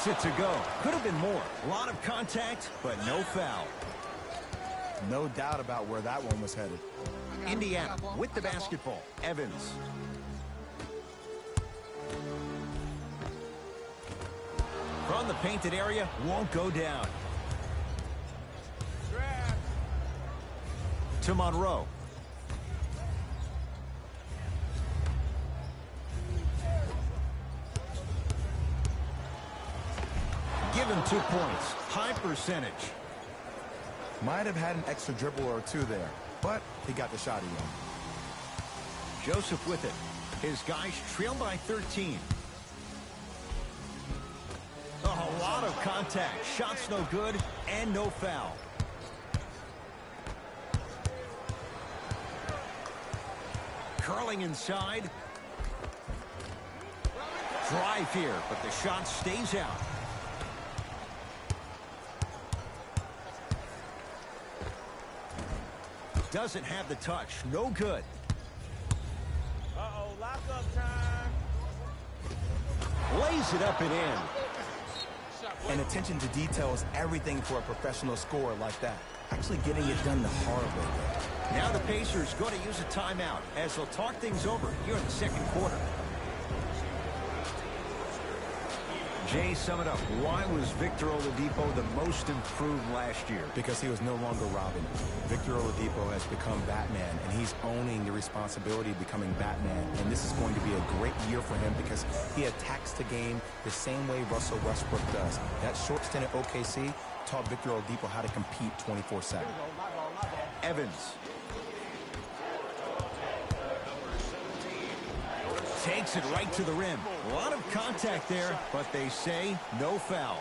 Gets it to go. Could have been more. A lot of contact, but no foul. No doubt about where that one was headed. Indiana with the basketball. Evans. From the painted area, won't go down. To Monroe. Give him 2 points. High percentage. Might have had an extra dribble or two there, but he got the shot in. Joseph with it. His guys trail by 13. A lot of contact. Shots no good and no foul. Curling inside. Drive here, but the shot stays out. Doesn't have the touch. No good. Uh-oh, lock-up time. Lays it up and in. And attention to detail is everything for a professional scorer like that. Actually getting it done the hard way there. Now the Pacers going to use a timeout as they'll talk things over here in the second quarter. Jay, sum it up. Why was Victor Oladipo the most improved last year? Because he was no longer Robin. Victor Oladipo has become Batman, and he's owning the responsibility of becoming Batman. And this is going to be a great year for him because he attacks the game the same way Russell Westbrook does. That short stint at OKC taught Victor Oladipo how to compete 24/7. Evans. Takes it right to the rim. A lot of contact there, but they say no foul.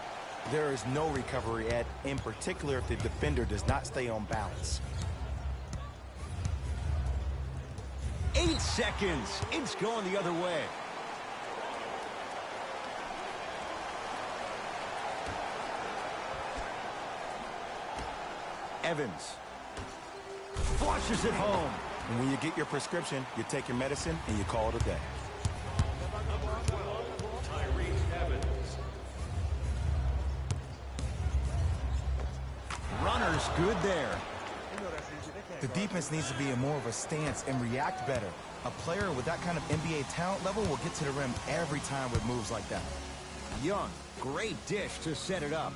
There is no recovery, Ed, in particular if the defender does not stay on balance. 8 seconds. It's going the other way. Evans. Flushes it home. And when you get your prescription, you take your medicine and you call it a day. Runner's good there. The defense needs to be in more of a stance and react better. A player with that kind of NBA talent level will get to the rim every time with moves like that. Young, great dish to set it up.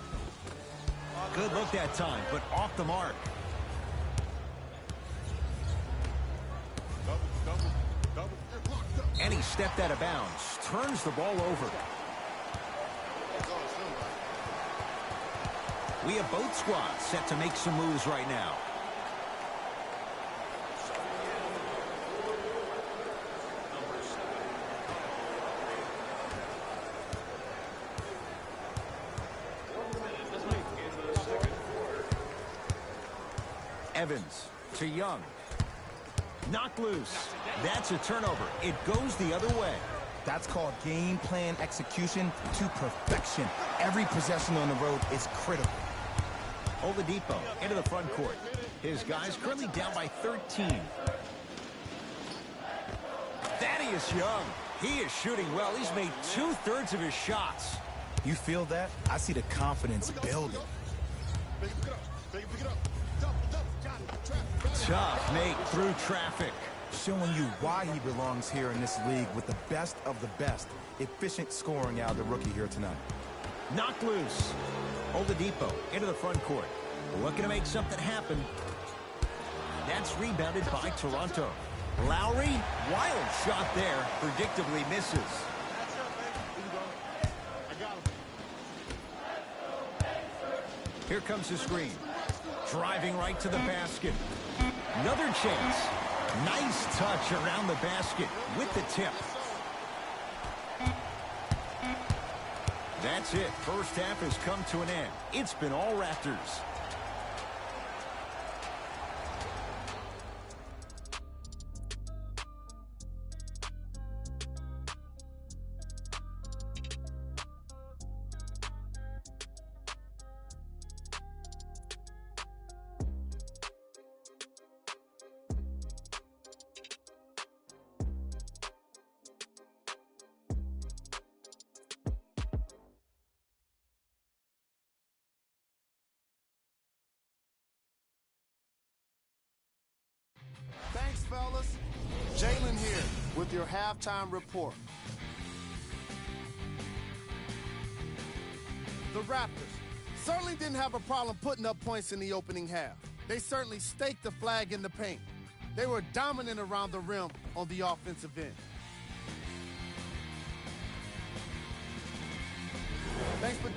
Good look that time, but off the mark. And he stepped out of bounds. Turns the ball over. We have both squads set to make some moves right now. Evans to Young. Knocked loose. That's a turnover. It goes the other way. That's called game plan execution to perfection. Every possession on the road is critical. Oladipo into the front court. His guys currently down by 13. Thaddeus Young. He is shooting well. He's made 2/3 of his shots. You feel that? I see the confidence building. Tough make through traffic. Showing you why he belongs here in this league with the best of the best. Efficient scoring out of the rookie here tonight. Knocked loose. Oladipo into the front court. Looking to make something happen. That's rebounded by Toronto. Lowry, wild shot there. Predictably misses. Here comes the screen. Driving right to the basket. Another chance. Nice touch around the basket with the tip. That's it. First half has come to an end. It's been all Raptors. Jalen here with your halftime report. The Raptors certainly didn't have a problem putting up points in the opening half. They certainly staked the flag in the paint. They were dominant around the rim on the offensive end. Thanks for...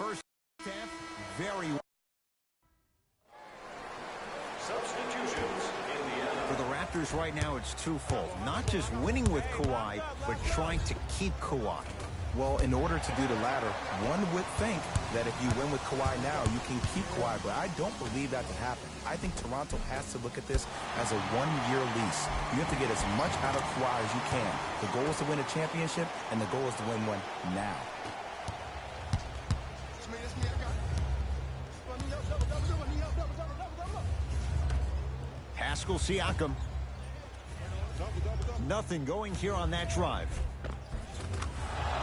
First half, very well. Substitutions Indiana. For the Raptors right now, it's twofold. Not just winning with Kawhi, but trying to keep Kawhi. Well, in order to do the latter, one would think that if you win with Kawhi now, you can keep Kawhi, but I don't believe that to happen. I think Toronto has to look at this as a one-year lease. You have to get as much out of Kawhi as you can. The goal is to win a championship, and the goal is to win one now. Pascal Siakam. Nothing going here on that drive.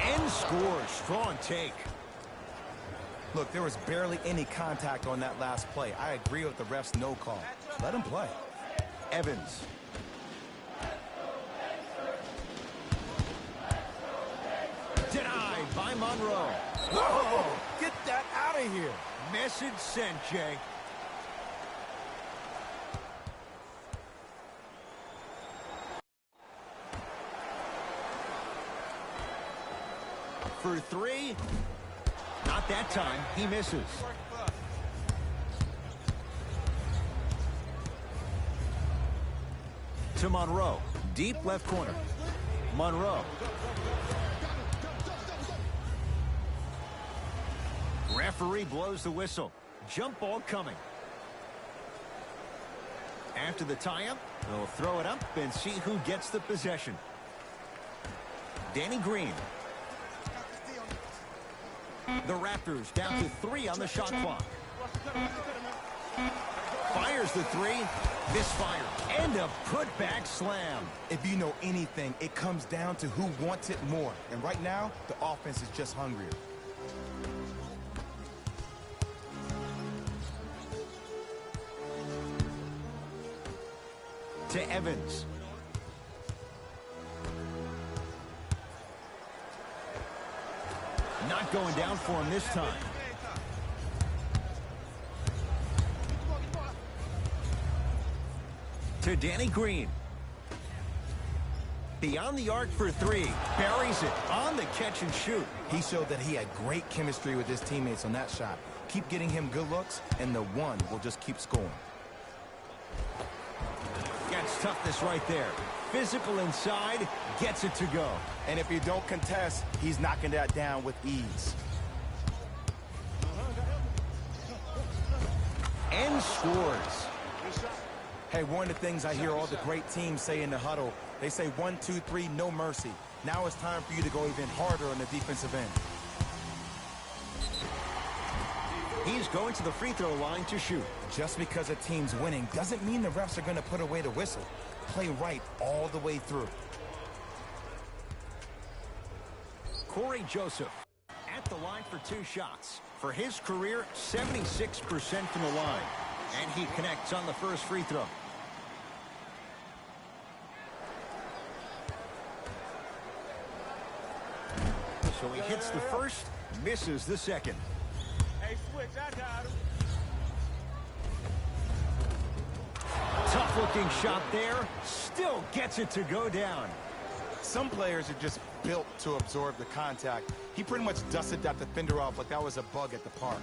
And scores. Strong take. Look, there was barely any contact on that last play. I agree with the ref's no call. Let him play. Evans. Denied by Monroe. Whoa! Get that out of here. Message sent, Jay. For three. Not that time. He misses. To Monroe. Deep left corner. Monroe. Referee blows the whistle. Jump ball coming. After the tie-up, they'll throw it up and see who gets the possession. Danny Green. The Raptors down to 3 on the shot clock. Fires the three. Misfire. And a putback slam. If you know anything, it comes down to who wants it more. And right now, the offense is just hungrier. To Evans. Not going down for him this time. To Danny Green. Beyond the arc for three. Buries it on the catch and shoot. He showed that he had great chemistry with his teammates on that shot. Keep getting him good looks, and the one will just keep scoring. Gets toughness right there. Physical inside, gets it to go. And if you don't contest, he's knocking that down with ease. And scores. Hey, one of the things I hear all the great teams say in the huddle, they say 1, 2, 3, no mercy. Now it's time for you to go even harder on the defensive end. He's going to the free throw line to shoot. Just because a team's winning doesn't mean the refs are going to put away the whistle. Play right all the way through. Corey Joseph at the line for 2 shots. For his career, 76% from the line. And he connects on the first free throw. So he hits the first, misses the second. Hey, switch, I got him. Tough-looking shot there. Still gets it to go down. Some players are just built to absorb the contact. He pretty much dusted that defender off like that was a bug at the park.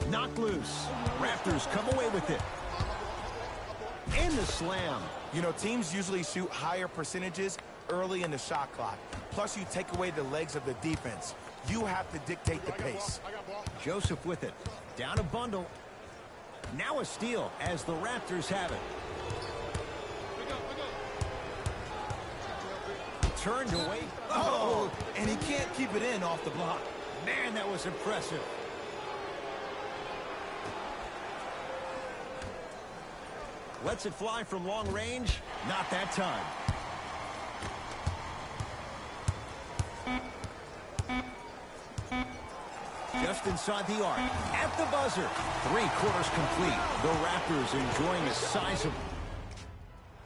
Knocked loose. Raptors come away with it. And the slam. You know, teams usually shoot higher percentages early in the shot clock. Plus, you take away the legs of the defense. You have to dictate the pace. Joseph with it. Down a bundle. Now a steal as the Raptors have it. Turned away. Oh, and he can't keep it in off the block. Man, that was impressive. Lets it fly from long range. Not that time. Just inside the arc. At the buzzer. 3 quarters complete. The Raptors enjoying a sizable...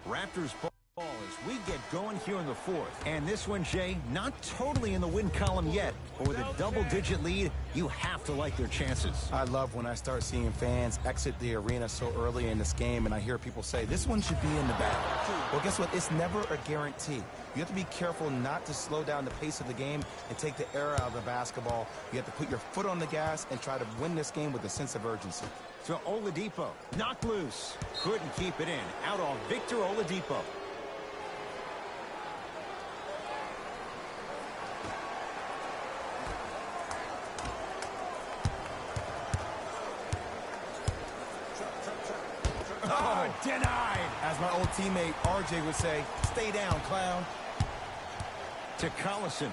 Raptors ball as we get going here in the fourth. And this one, Jay, not totally in the win column yet, but with a double-digit lead, you have to like their chances. I love when I start seeing fans exit the arena so early in this game, and I hear people say, this one should be in the bag. Well, guess what? It's never a guarantee. You have to be careful not to slow down the pace of the game and take the air out of the basketball. You have to put your foot on the gas and try to win this game with a sense of urgency. So Oladipo, knocked loose. Couldn't keep it in. Out on Victor Oladipo. Oh, denied. As my old teammate RJ would say, stay down, clown. To Collison.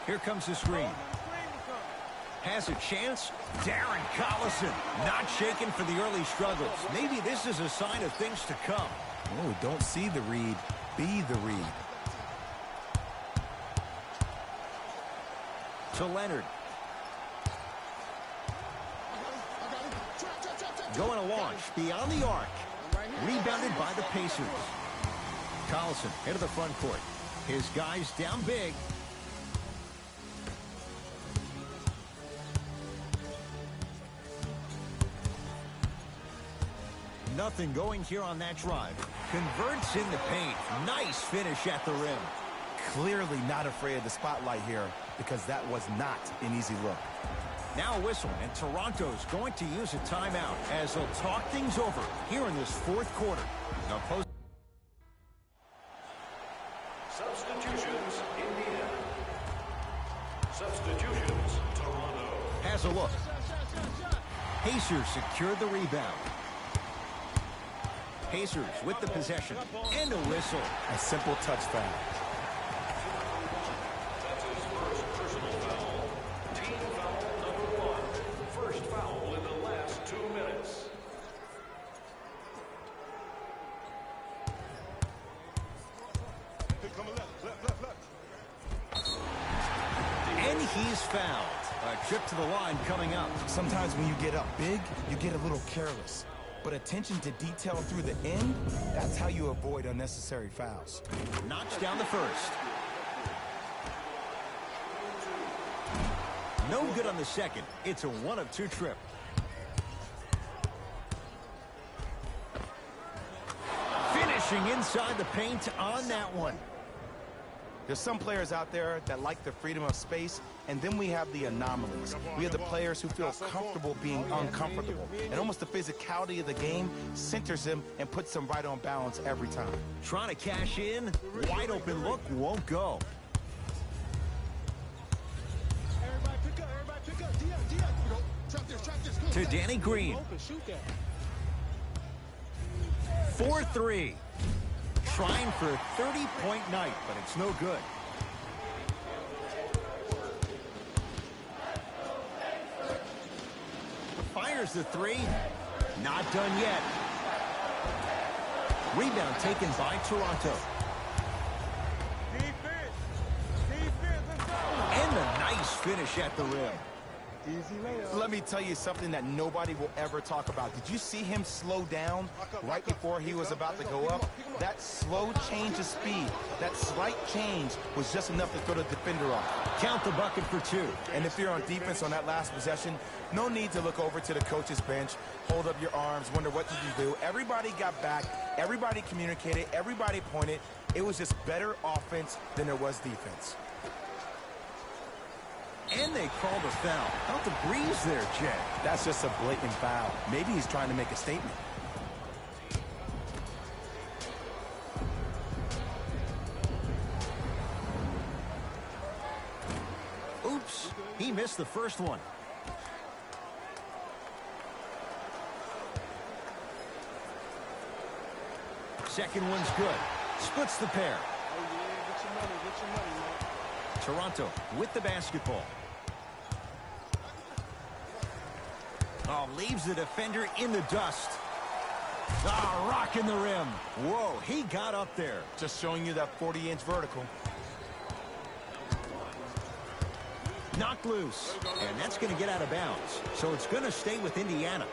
Here comes the screen. Has a chance. Darren Collison not shaken for the early struggles. Maybe this is a sign of things to come. Oh, don't see the read. Be the read. To Leonard. Going to launch beyond the arc. Rebounded by the Pacers. Collison into the front court. His guys down big. Nothing going here on that drive. Converts in the paint. Nice finish at the rim. Clearly not afraid of the spotlight here because that was not an easy look. Now a whistle, and Toronto's going to use a timeout as they'll talk things over here in this fourth quarter. Now Substitutions, Indiana. Substitutions, Toronto. has a look. Pacers secure the rebound. Pacers with the possession and a whistle. A simple touch foul. That's his first personal foul. Team foul number 1. First foul in the last 2 minutes. And he's fouled. A trip to the line coming up. Sometimes when you get up big, you get a little careless. But attention to detail through the end, that's how you avoid unnecessary fouls. Knocks down the first. No good on the second. It's a 1 of 2 trip. Finishing inside the paint on that one. There's some players out there that like the freedom of space, and then we have the anomalies. We have the players who feel comfortable being uncomfortable. And almost the physicality of the game centers them and puts them right on balance every time. Trying to cash in. Wide open look won't go. To Danny Green. 4-3. Trying for a 30-point night, but it's no good. Fires the 3. Not done yet. Rebound taken by Toronto. Defense, let's go. And a nice finish at the rim. Easy layup. Let me tell you something that nobody will ever talk about. Did you see him slow down right before he was about to go up? That slow change of speed, that slight change was just enough to throw the defender off. Count the bucket for 2. And if you're on defense on that last possession, no need to look over to the coach's bench, hold up your arms, wonder what did you do. Everybody got back, everybody communicated, everybody pointed. It was just better offense than there was defense. And they called a foul. Felt the breeze there, Jay. That's just a blatant foul. Maybe he's trying to make a statement. Oops, he missed the first one. Second one's good. Splits the pair. Toronto with the basketball. Oh, leaves the defender in the dust. Ah, rocking the rim. Whoa, he got up there. Just showing you that 40-inch vertical. Knocked loose. And that's going to get out of bounds. So it's going to stay with Indiana.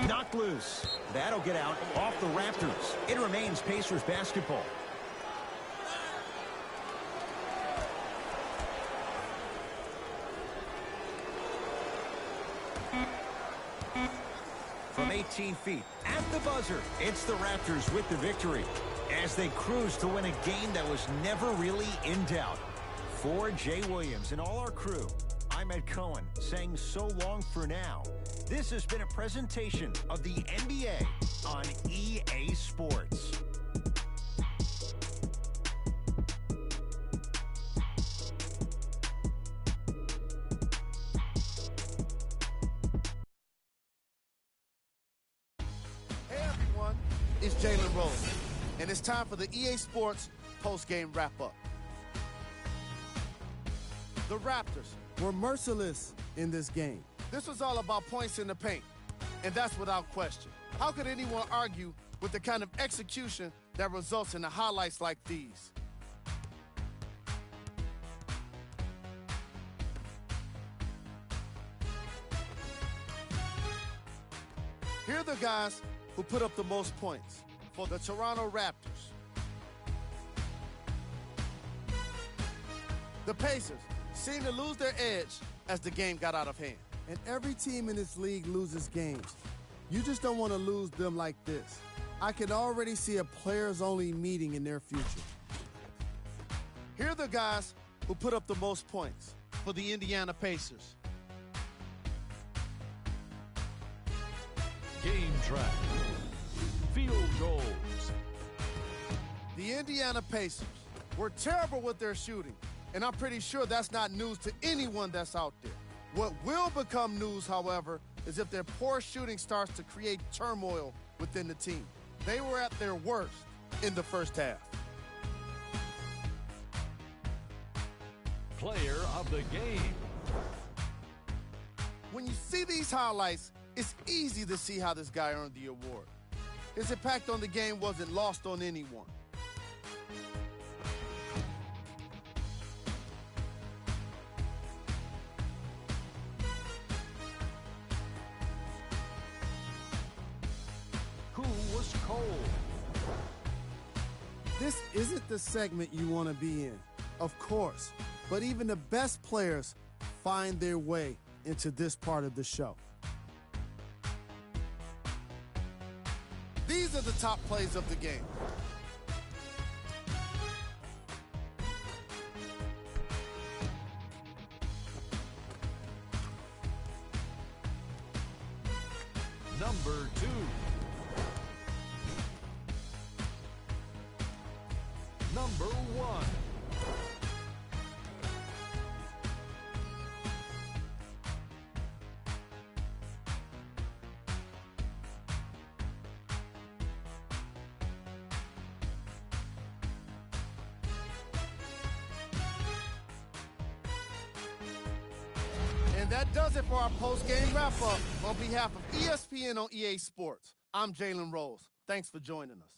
Knocked loose. That'll get out off the Raptors. It remains Pacers basketball. From 18 feet at the buzzer, it's the Raptors with the victory as they cruise to win a game that was never really in doubt. For Jay Williams and all our crew, I'm Ed Cohen saying so long for now. This has been a presentation of the NBA on EA Sports. Hey everyone, it's Jalen Rose, and it's time for the EA Sports post-game wrap-up. The Raptors were merciless in this game. This was all about points in the paint, and that's without question. How could anyone argue with the kind of execution that results in the highlights like these? Here are the guys who put up the most points for the Toronto Raptors. The Pacers seemed to lose their edge as the game got out of hand. And every team in this league loses games. You just don't want to lose them like this. I can already see a players-only meeting in their future. Here are the guys who put up the most points for the Indiana Pacers. Game track. Field goals. The Indiana Pacers were terrible with their shooting, and I'm pretty sure that's not news to anyone that's out there. What will become news, however, is if their poor shooting starts to create turmoil within the team. They were at their worst in the first half. Player of the game. When you see these highlights, it's easy to see how this guy earned the award. His impact on the game wasn't lost on anyone. Who was cold? This isn't the segment you want to be in, of course, but even the best players find their way into this part of the show. These are the top plays of the game. Number 2. Number 1. And that does it for our post-game wrap-up. On behalf of ESPN on EA Sports, I'm Jalen Rose. Thanks for joining us.